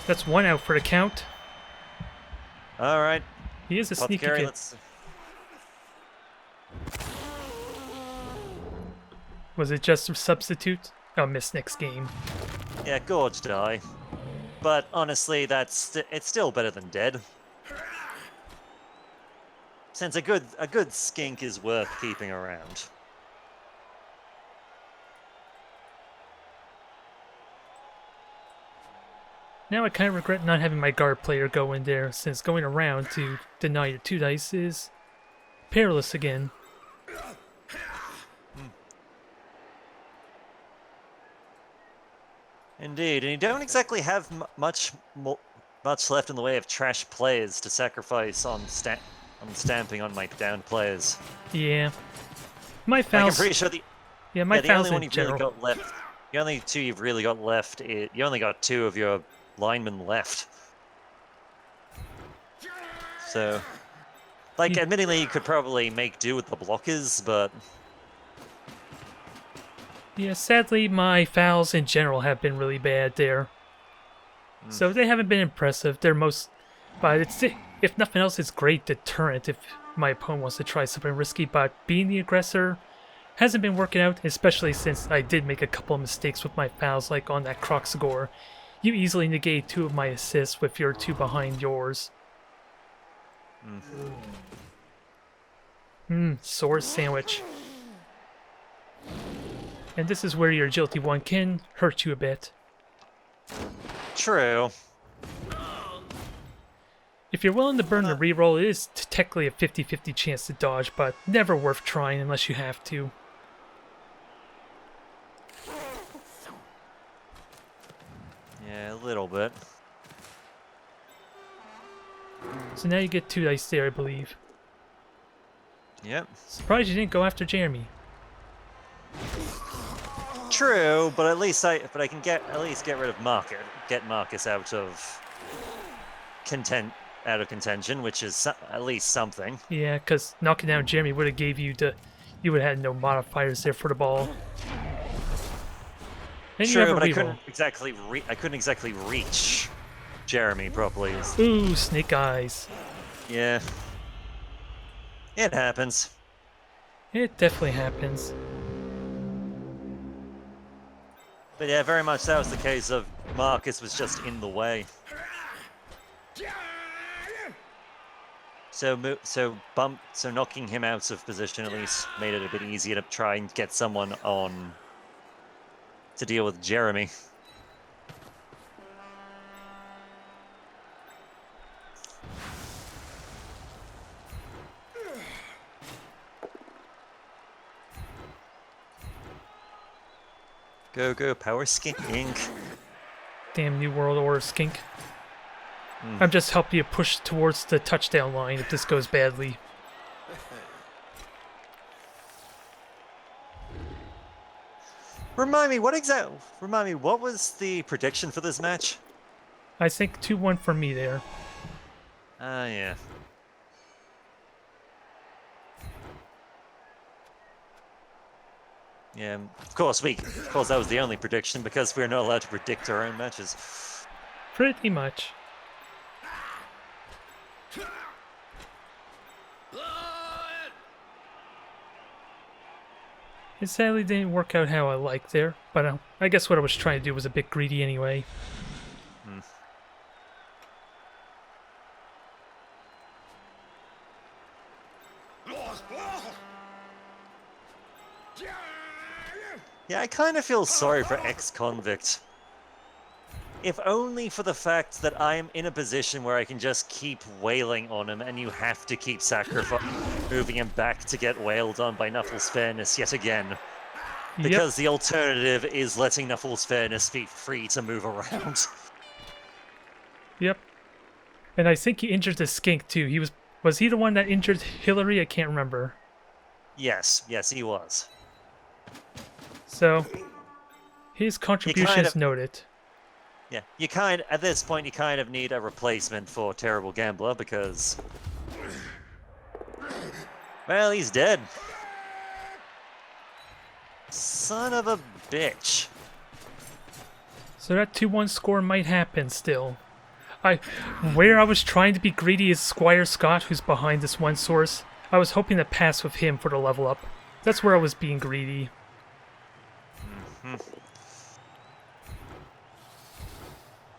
That's 1 out for the count. Alright. He is a sneaky Apothecary, kid. let's... Was it just a substitute? I'll miss next game. Yeah, gorge die. But honestly, it's still better than dead. Since a good skink is worth keeping around. Now I kind of regret not having my guard player go in there, since going around to deny your 2 dice is perilous again. Indeed, and you don't exactly have much left in the way of trash players to sacrifice on stamping on my downed players. Yeah. My Like, I'm fouls... pretty sure the my the fouls only one in you've general. really got left, the only 2 you've really got left, you only got 2 of your linemen left. So, like, admittedly, you could probably make do with the blockers, but... Yeah, sadly, my fouls in general have been really bad there. So they haven't been impressive. They're but it's, if nothing else, it's great deterrent if my opponent wants to try something risky. But being the aggressor hasn't been working out, especially since I did make a couple of mistakes with my fouls, like on that Croxagore. You easily negate 2 of my assists with your 2 behind yours. Sword sandwich. And this is where your agility 1 can hurt you a bit. True. If you're willing to burn the reroll, it is technically a 50-50 chance to dodge, but never worth trying unless you have to. Yeah, a little bit. So now you get 2 dice there, I believe. Yep. Surprised you didn't go after Jeremy. True, but at least I can get rid of Marcus, get Marcus out of contention, which is at least something. Yeah, because knocking down Jeremy would have gave you you would have had no modifiers there for the ball. And you have True, a but reroll. I couldn't exactly reach Jeremy properly. Ooh, snake eyes. Yeah, it happens. It definitely happens. But yeah, very much that was the case of Marcus was just in the way. So knocking him out of position at least made it a bit easier to try and get someone on to deal with Jeremy. Go, go, power skink. Damn New World Order skink. I'm just helping you push towards the touchdown line if this goes badly. Remind me, what was the prediction for this match? I think 2-1 for me there. Yeah. Yeah, of course that was the only prediction because we're not allowed to predict our own matches. Pretty much. It sadly didn't work out how I liked there, but I guess what I was trying to do was a bit greedy anyway. Yeah, I kind of feel sorry for ex-convict. If only for the fact that I'm in a position where I can just keep wailing on him, and you have to keep moving him back to get wailed on by Knuffles' Fairness yet again. Yep. Because the alternative is letting Knuffles' Fairness be free to move around. Yep. And I think he injured the skink too. Was he the one that injured Hillary? I can't remember. Yes, he was. So his contribution is noted. Yeah, at this point you kind of need a replacement for Terrible Gambler because, well, he's dead. Son of a bitch. So that 2-1 score might happen still. Where I was trying to be greedy is Squire Scott, who's behind this one source. I was hoping to pass with him for the level up. That's where I was being greedy.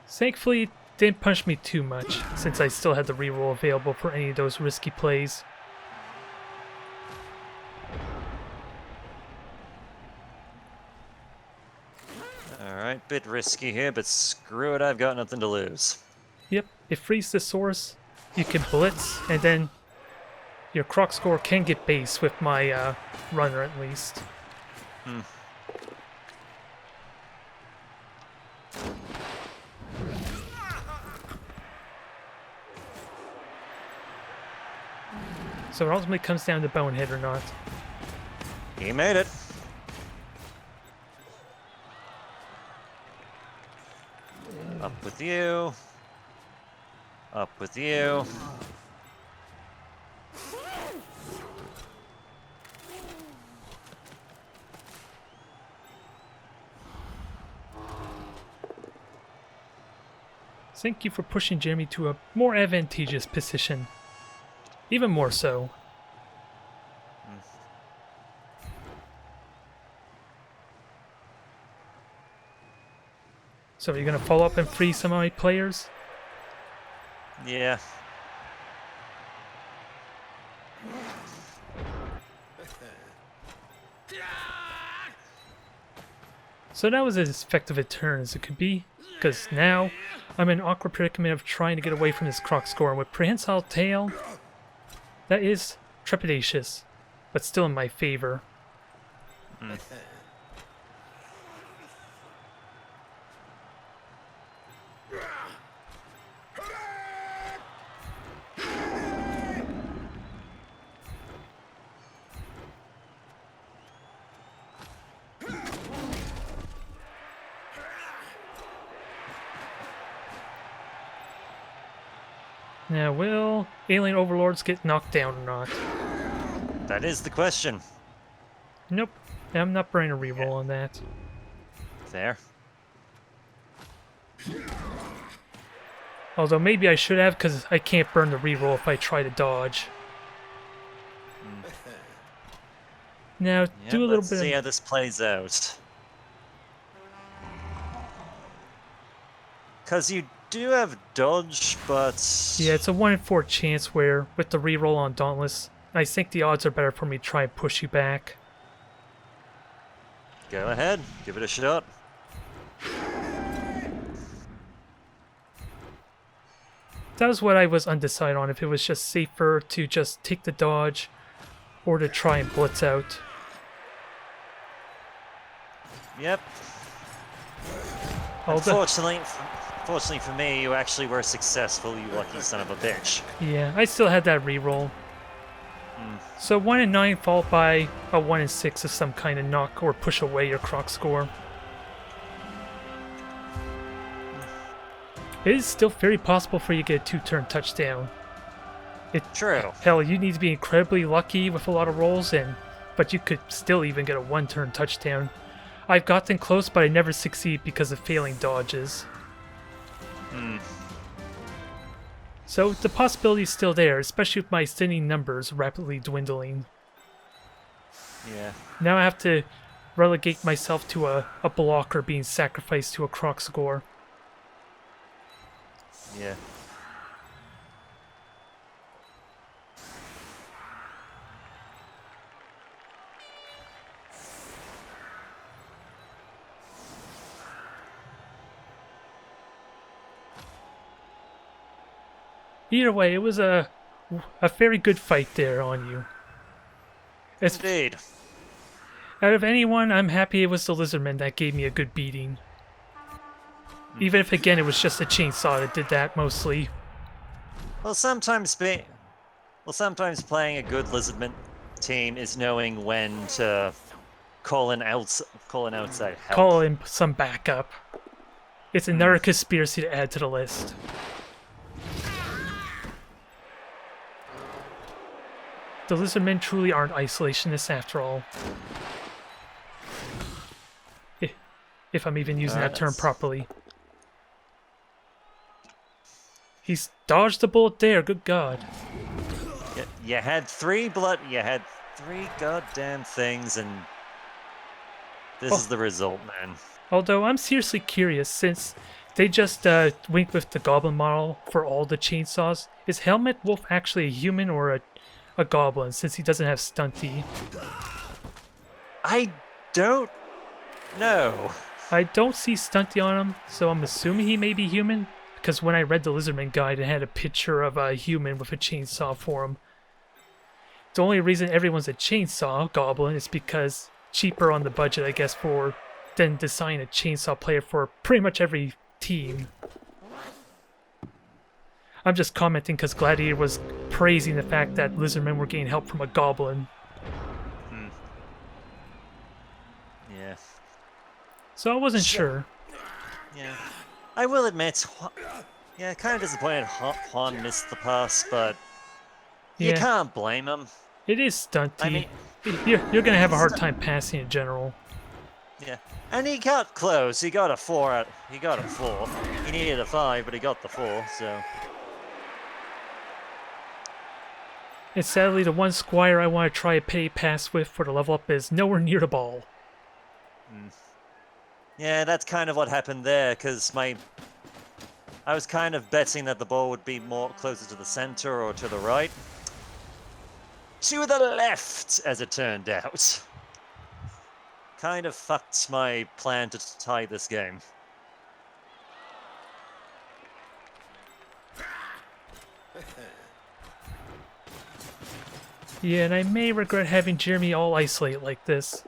Thankfully, it didn't punish me too much, since I still had the reroll available for any of those risky plays. Alright, bit risky here, but screw it, I've got nothing to lose. Yep, it frees the source, you can blitz, and then your croc score can get base with my runner at least. So it ultimately comes down to Bonehead or not. He made it. Up with you. Up with you. Thank you for pushing Jeremy to a more advantageous position. Even more so. So are you going to follow up and free some of my players? Yeah. So that was as effective a turn as it could be, because now I'm in an awkward predicament of trying to get away from this croc score, and with Prehensile Tail, that is trepidatious, but still in my favor. Now, will Alien Overlords get knocked down or not? That is the question. Nope. I'm not burning a reroll on that. Fair. Although maybe I should have, because I can't burn the reroll if I try to dodge. Now, do a little let's bit see of... how this plays out. Because you do have dodge, but... Yeah, it's a 1 in 4 chance where, with the reroll on Dauntless, I think the odds are better for me to try and push you back. Go ahead, give it a shot. That was what I was undecided on, if it was just safer to just take the dodge or to try and blitz out. Yep. Unfortunately for me, you actually were successful, you lucky son of a bitch. Yeah, I still had that reroll. So 1 in 9 followed by a 1 in 6 of some kind of knock or push away your croc score. It is still very possible for you to get a 2-turn touchdown. True. Hell, you need to be incredibly lucky with a lot of rolls, but you could still even get a 1-turn touchdown. I've gotten close, but I never succeed because of failing dodges. So the possibility is still there, especially with my thinning numbers rapidly dwindling. Yeah. Now I have to relegate myself to a blocker being sacrificed to a croc score. Yeah. Either way, it was a very good fight there on you. Indeed. Out of anyone, I'm happy it was the Lizardmen that gave me a good beating. Even if, again, it was just a chainsaw that did that mostly. Well, sometimes playing a good Lizardman team is knowing when to call in outside help. Call in some backup. It's another conspiracy to add to the list. The Lizardmen truly aren't isolationists after all. If I'm even using that term properly. He's dodged the bullet there, good God. You had three goddamn things, and this is the result, man. Although I'm seriously curious, since they just went with the goblin model for all the chainsaws, is Helmet Wolf actually a human or a goblin, since he doesn't have stunty? I don't know. I don't see stunty on him, so I'm assuming he may be human, because when I read the Lizardman guide, it had a picture of a human with a chainsaw for him. The only reason everyone's a chainsaw goblin is because cheaper on the budget, I guess, than design a chainsaw player for pretty much every team. I'm just commenting because Gladiator was praising the fact that Lizardmen were getting help from a goblin. Yeah. So I wasn't sure. Yeah. I will admit, kind of disappointed Juan missed the pass, but you can't blame him. It is stunty. I mean, you're going to have a hard time passing in general. Yeah. And he got close. He got a 4. He got a 4. He needed a 5, but he got the 4, so... And sadly, the one Squire I want to try a pity pass with for the level up is nowhere near the ball. Yeah, that's kind of what happened there, because I was kind of betting that the ball would be more closer to the center or to the right. To the left, as it turned out. Kind of fucked my plan to tie this game. Yeah, and I may regret having Jeremy all isolate like this.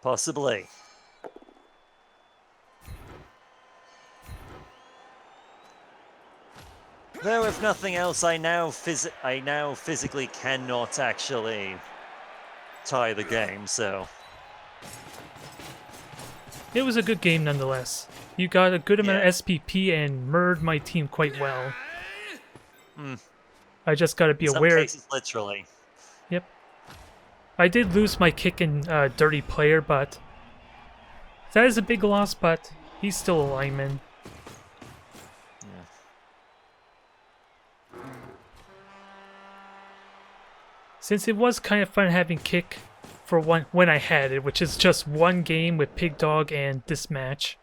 Possibly. Though, if nothing else, I now physically cannot actually tie the game, so... It was a good game nonetheless. You got a good amount of SPP and murdered my team quite well. I just gotta be aware... In some cases, literally. Yep. I did lose my kick in Dirty Player, but... That is a big loss, but he's still a lineman. Since it was kind of fun having kick for when I had it, which is just one game with Pig Dog and this match.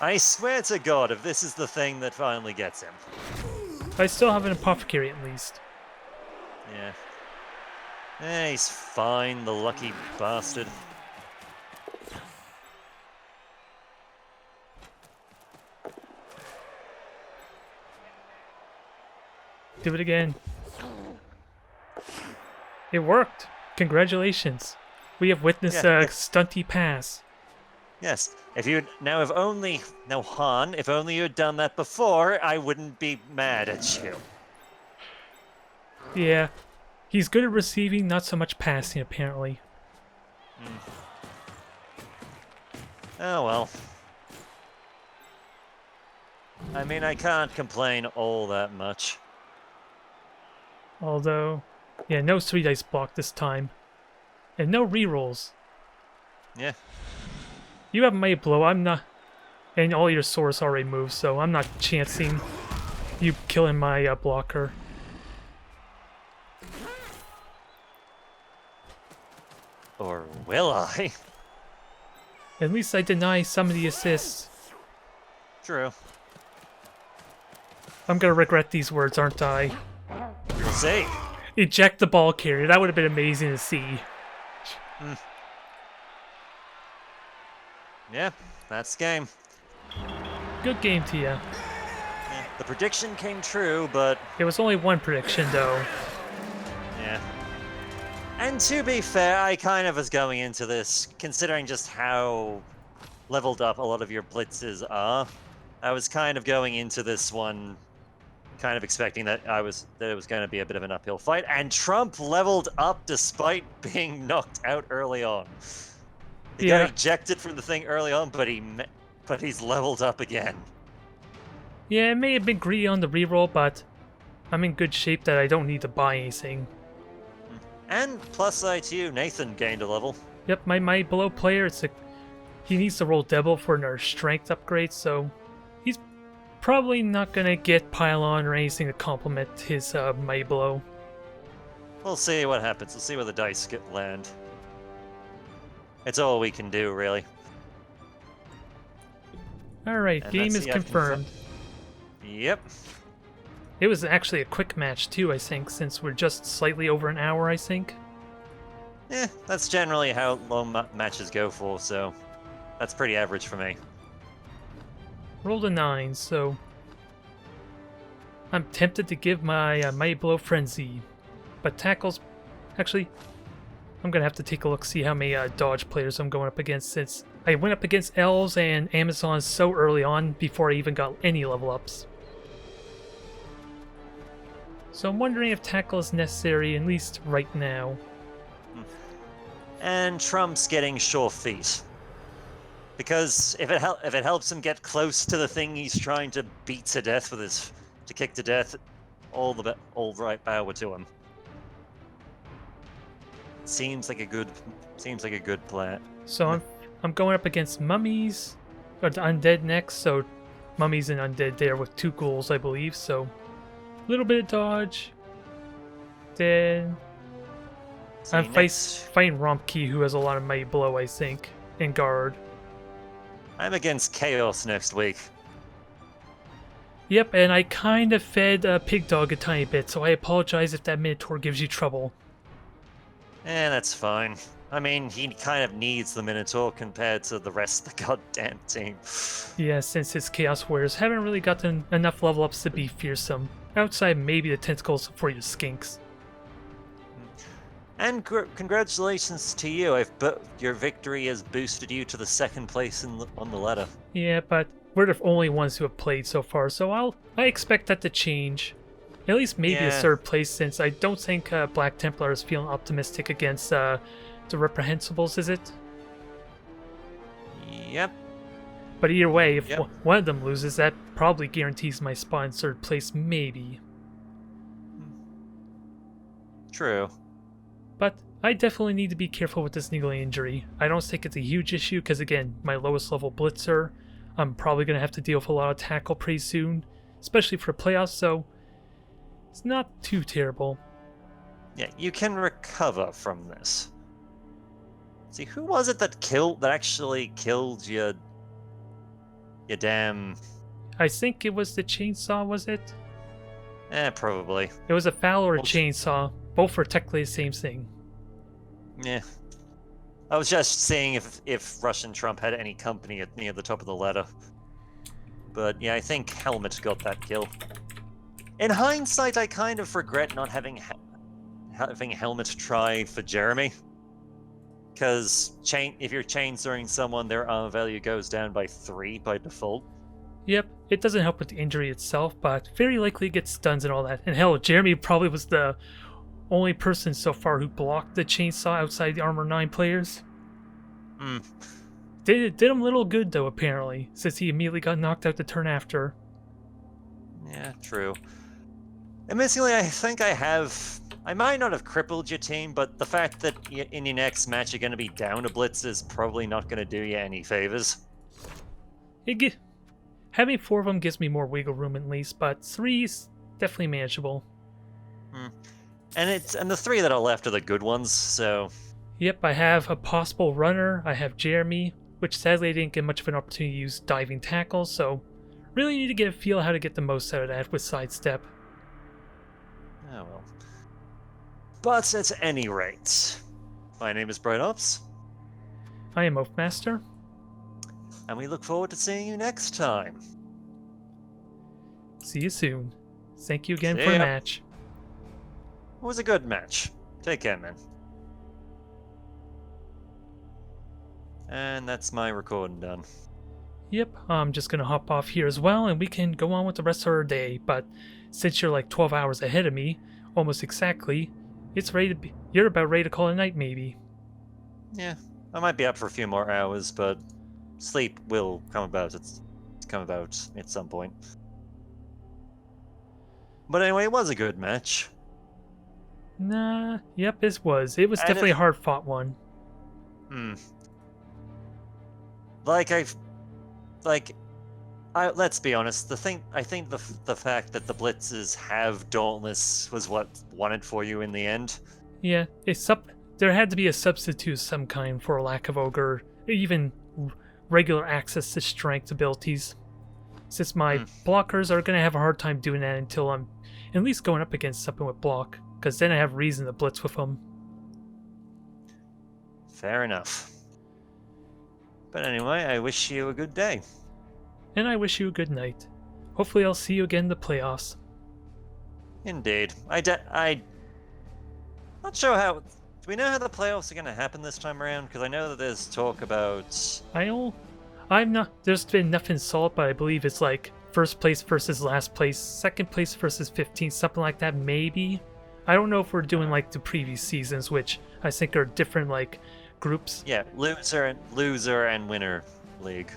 I swear to God, if this is the thing that finally gets him. I still have an apothecary at least. Yeah. He's fine, the lucky bastard. Do it again. It worked. Congratulations. We have witnessed a stunty pass. Yes. If you now Han, if only you had done that before, I wouldn't be mad at you. Yeah. He's good at receiving, not so much passing apparently. Oh well. I mean, I can't complain all that much. Although, yeah, no 3 dice block this time. And no rerolls. Yeah. You have Might Blow, I'm not... And all your swords already moved, so I'm not chancing you killing my blocker. Or will I? At least I deny some of the assists. True. I'm gonna regret these words, aren't I? We'll see. Eject the ball carrier. That would have been amazing to see. Yeah, that's the game. Good game to you. The prediction came true, but It was only one prediction, though. yeah. And to be fair, I kind of was going into this, considering just how leveled up a lot of your blitzes are. I was kind of going into this one, kind of expecting that it was going to be a bit of an uphill fight, and Trump leveled up despite being knocked out early on. He got ejected from the thing early on, but he's leveled up again. Yeah, it may have been greedy on the reroll, but I'm in good shape that I don't need to buy anything. And plus side to you, Nathan gained a level. Yep, my below player, he needs to roll double for another strength upgrade, so he's probably not gonna get pylon or anything to complement his my below. We'll see what happens. We'll see where the dice land. It's all we can do, really. Alright, game is confirmed. Yep. It was actually a quick match too, I think, since we're just slightly over an hour, I think. Yeah, that's generally how long matches go for, so that's pretty average for me. Rolled a 9, so I'm tempted to give my Mighty Blow Frenzy, but tackles. Actually, I'm gonna have to take a look, see how many dodge players I'm going up against, since I went up against elves and Amazons so early on before I even got any level ups. So I'm wondering if tackle is necessary, at least right now. And Trump's getting sure feet. Because if it helps him get close to the thing he's trying to beat to death to kick to death, all right power to him. Seems like a good plan. So I'm going up against mummies, or the undead next. So mummies and undead there with 2 ghouls, I believe. So a little bit of dodge. Then I'm fighting Rompkey, who has a lot of mighty blow, I think, and guard. I'm against Chaos next week. Yep, and I kind of fed Pig Dog a tiny bit, so I apologize if that Minotaur gives you trouble. That's fine. I mean, he kind of needs the Minotaur compared to the rest of the goddamn team. Yeah, since his Chaos Warriors haven't really gotten enough level ups to be fearsome. Outside maybe the tentacles for your Skinks. And congratulations to you. Your victory has boosted you to the 2nd place on the ladder. Yeah, but we're the only ones who have played so far, so I expect that to change. At least maybe a 3rd place, since I don't think Black Templar is feeling optimistic against the Reprehensibles, is it? Yep. But either way, if one of them loses, that probably guarantees my spot in 3rd place, maybe. True. But I definitely need to be careful with this niggling injury. I don't think it's a huge issue, because again, my lowest level blitzer, I'm probably going to have to deal with a lot of tackle pretty soon, especially for playoffs, so it's not too terrible. Yeah, you can recover from this. See, who was it that actually killed your damn... I think it was the chainsaw, was it? Probably. It was a foul or a chainsaw. Both were technically the same thing. Yeah. I was just seeing if Russian Trump had any company near the top of the ladder. But yeah, I think Helmet got that kill. In hindsight, I kind of regret not having Helmet try for Jeremy. Because if you're chainsawing someone, their armor value goes down by 3 by default. Yep, it doesn't help with the injury itself, but very likely gets stuns and all that. And hell, Jeremy probably was the only person so far who blocked the chainsaw outside the Armor 9 players. Did him little good though, apparently, since he immediately got knocked out the turn after. Yeah, true. Amazingly, I think I might not have crippled your team, but the fact that in your next match you're going to be down a blitz is probably not going to do you any favors. Having 4 of them gives me more wiggle room at least, but 3 is definitely manageable. And the 3 that are left are the good ones, so... Yep, I have a possible runner, I have Jeremy, which sadly I didn't get much of an opportunity to use diving tackle, so really need to get a feel how to get the most out of that with sidestep. Oh well. But at any rate, my name is Bretonnians. I am Oathmaster. And we look forward to seeing you next time. See you soon. Thank you again See for the ya. match. It was a good match. Take care, man. And that's my recording done. Yep, I'm just gonna hop off here as well, and we can go on with the rest of our day. But since you're like 12 hours ahead of me, almost exactly, it's ready to be. You're about ready to call it a night, maybe. Yeah, I might be up for a few more hours, but sleep will come about. It's come about at some point. But anyway, it was a good match. Nah, yep, it was. It was And definitely a hard-fought one. Let's be honest. I think the fact that the blitzers have Dauntless was what won it for you in the end. Yeah, there had to be a substitute of some kind for a lack of ogre, even regular access to strength abilities. Since my blockers are going to have a hard time doing that until I'm at least going up against something with block, because then I have reason to blitz with them. Fair enough. But anyway, I wish you a good day. And I wish you a good night. Hopefully I'll see you again in the playoffs. Indeed. Not sure how. Do we know how the playoffs are going to happen this time around? Because I know that there's talk about. I'm not. There's been nothing solid, but I believe it's like first place versus last place, second place versus 15th, something like that. Maybe. I don't know if we're doing like the previous seasons, which I think are different like groups. Yeah, loser and winner league.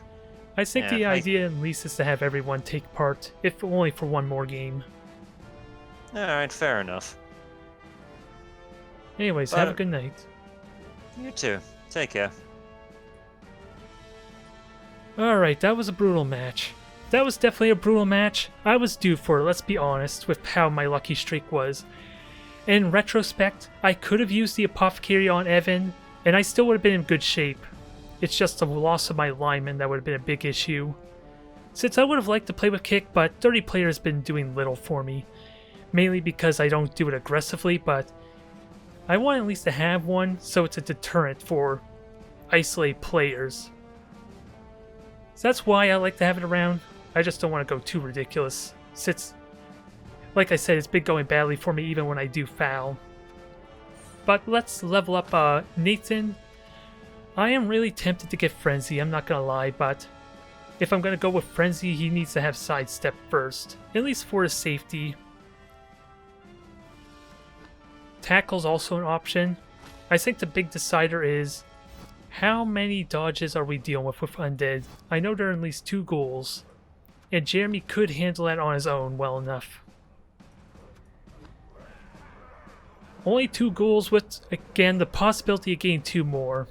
I think the idea at least is to have everyone take part, if only for one more game. Alright, fair enough. Anyways, have a good night. You too. Take care. Alright, that was a brutal match. That was definitely a brutal match. I was due for it, let's be honest, with how my lucky streak was. In retrospect, I could have used the Apothecary on Evan, and I still would have been in good shape. It's just the loss of my lineman that would have been a big issue. Since I would have liked to play with Kick, but 30 player has been doing little for me. Mainly because I don't do it aggressively, but I want at least to have one so it's a deterrent for isolated players. So that's why I like to have it around. I just don't want to go too ridiculous. Since, like I said, it's been going badly for me even when I do foul. But let's level up Nathan. I am really tempted to get Frenzy, I'm not gonna lie, but if I'm gonna go with Frenzy, he needs to have Sidestep first, at least for his safety. Tackle's also an option. I think the big decider is how many dodges are we dealing with Undead? I know there are at least 2 ghouls, and Jeremy could handle that on his own well enough. Only 2 ghouls with, again, the possibility of getting 2 more.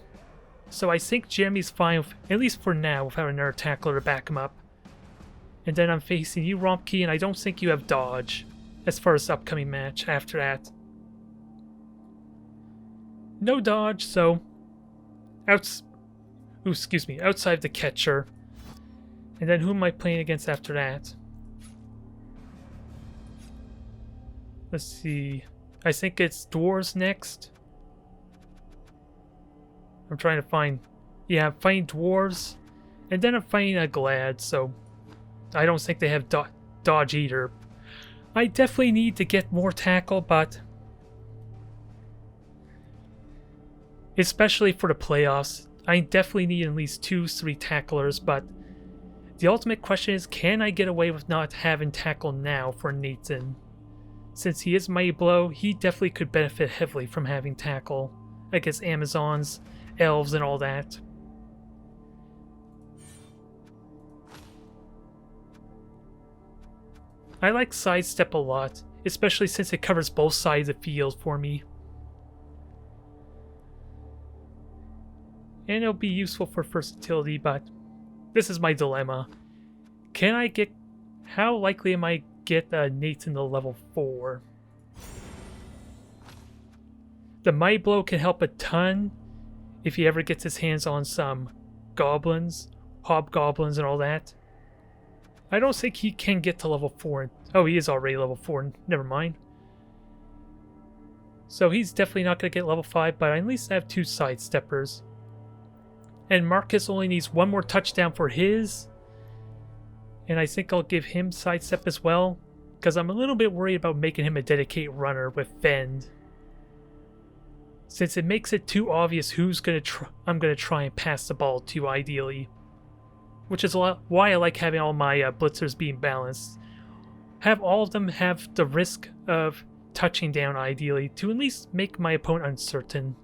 So I think Jeremy's fine, at least for now, without another tackler to back him up. And then I'm facing you, Rompkey, and I don't think you have dodge, as far as the upcoming match after that. No dodge, so outside the catcher. And then who am I playing against after that? Let's see. I think it's Dwarves next. I'm trying to find... Yeah, I'm fighting Dwarves. And then I'm fighting a Glad, so... I don't think they have dodge either. I definitely need to get more tackle, but... especially for the playoffs, I definitely need at least 2-3 tacklers, but... the ultimate question is, can I get away with not having tackle now for Nathan? Since he is Mighty Blow, he definitely could benefit heavily from having tackle against Amazons, elves, and all that. I like Sidestep a lot, especially since it covers both sides of the field for me. And it'll be useful for versatility, but this is my dilemma. Can I get... how likely am I get Nathan to level 4? The Mighty Blow can help a ton if he ever gets his hands on some goblins, hobgoblins, and all that. I don't think he can get to level 4. Oh, he is already level 4. Never mind. So he's definitely not going to get level 5, but I at least have 2 sidesteppers. And Marcus only needs 1 more touchdown for his. And I think I'll give him sidestep as well, because I'm a little bit worried about making him a dedicated runner with Fend, since it makes it too obvious who's I'm gonna try and pass the ball to ideally, which is why I like having all my blitzers being balanced. Have all of them have the risk of touching down ideally to at least make my opponent uncertain.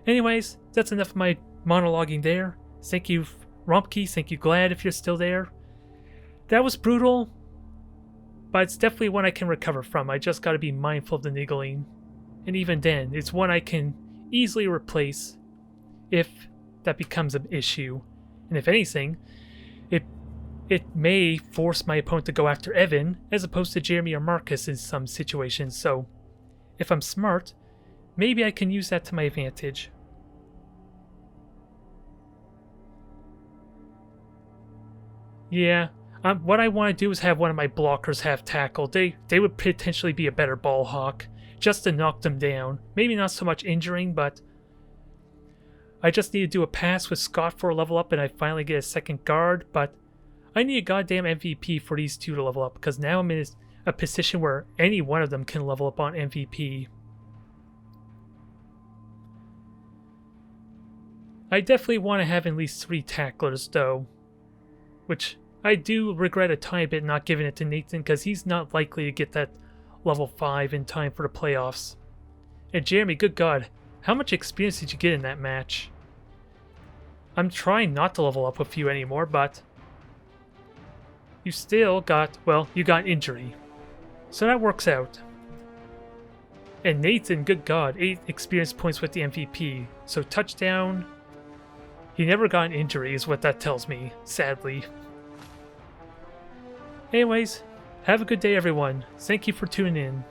Anyways, that's enough of my monologuing there. Thank you, Rumpke. Thank you, Glad, if you're still there. That was brutal, but it's definitely one I can recover from. I just gotta be mindful of the niggling. And even then, it's one I can easily replace if that becomes an issue. And if anything, it may force my opponent to go after Evan as opposed to Jeremy or Marcus in some situations. So if I'm smart, maybe I can use that to my advantage. Yeah, what I want to do is have one of my blockers have tackle. They would potentially be a better ball hawk, just to knock them down. Maybe not so much injuring, but I just need to do a pass with Scott for a level up and I finally get a second guard, but I need a goddamn MVP for these two to level up, because now I'm in a position where any one of them can level up on MVP. I definitely want to have at least 3 tacklers though, which I do regret a tiny bit not giving it to Nathan, because he's not likely to get that level 5 in time for the playoffs. And Jeremy, good God, how much experience did you get in that match? I'm trying not to level up with you anymore, but you still got, well, you got injury. So that works out. And Nathan, good God, 8 experience points with the MVP. So touchdown. He never got an injury is what that tells me, sadly. Anyways, have a good day everyone. Thank you for tuning in.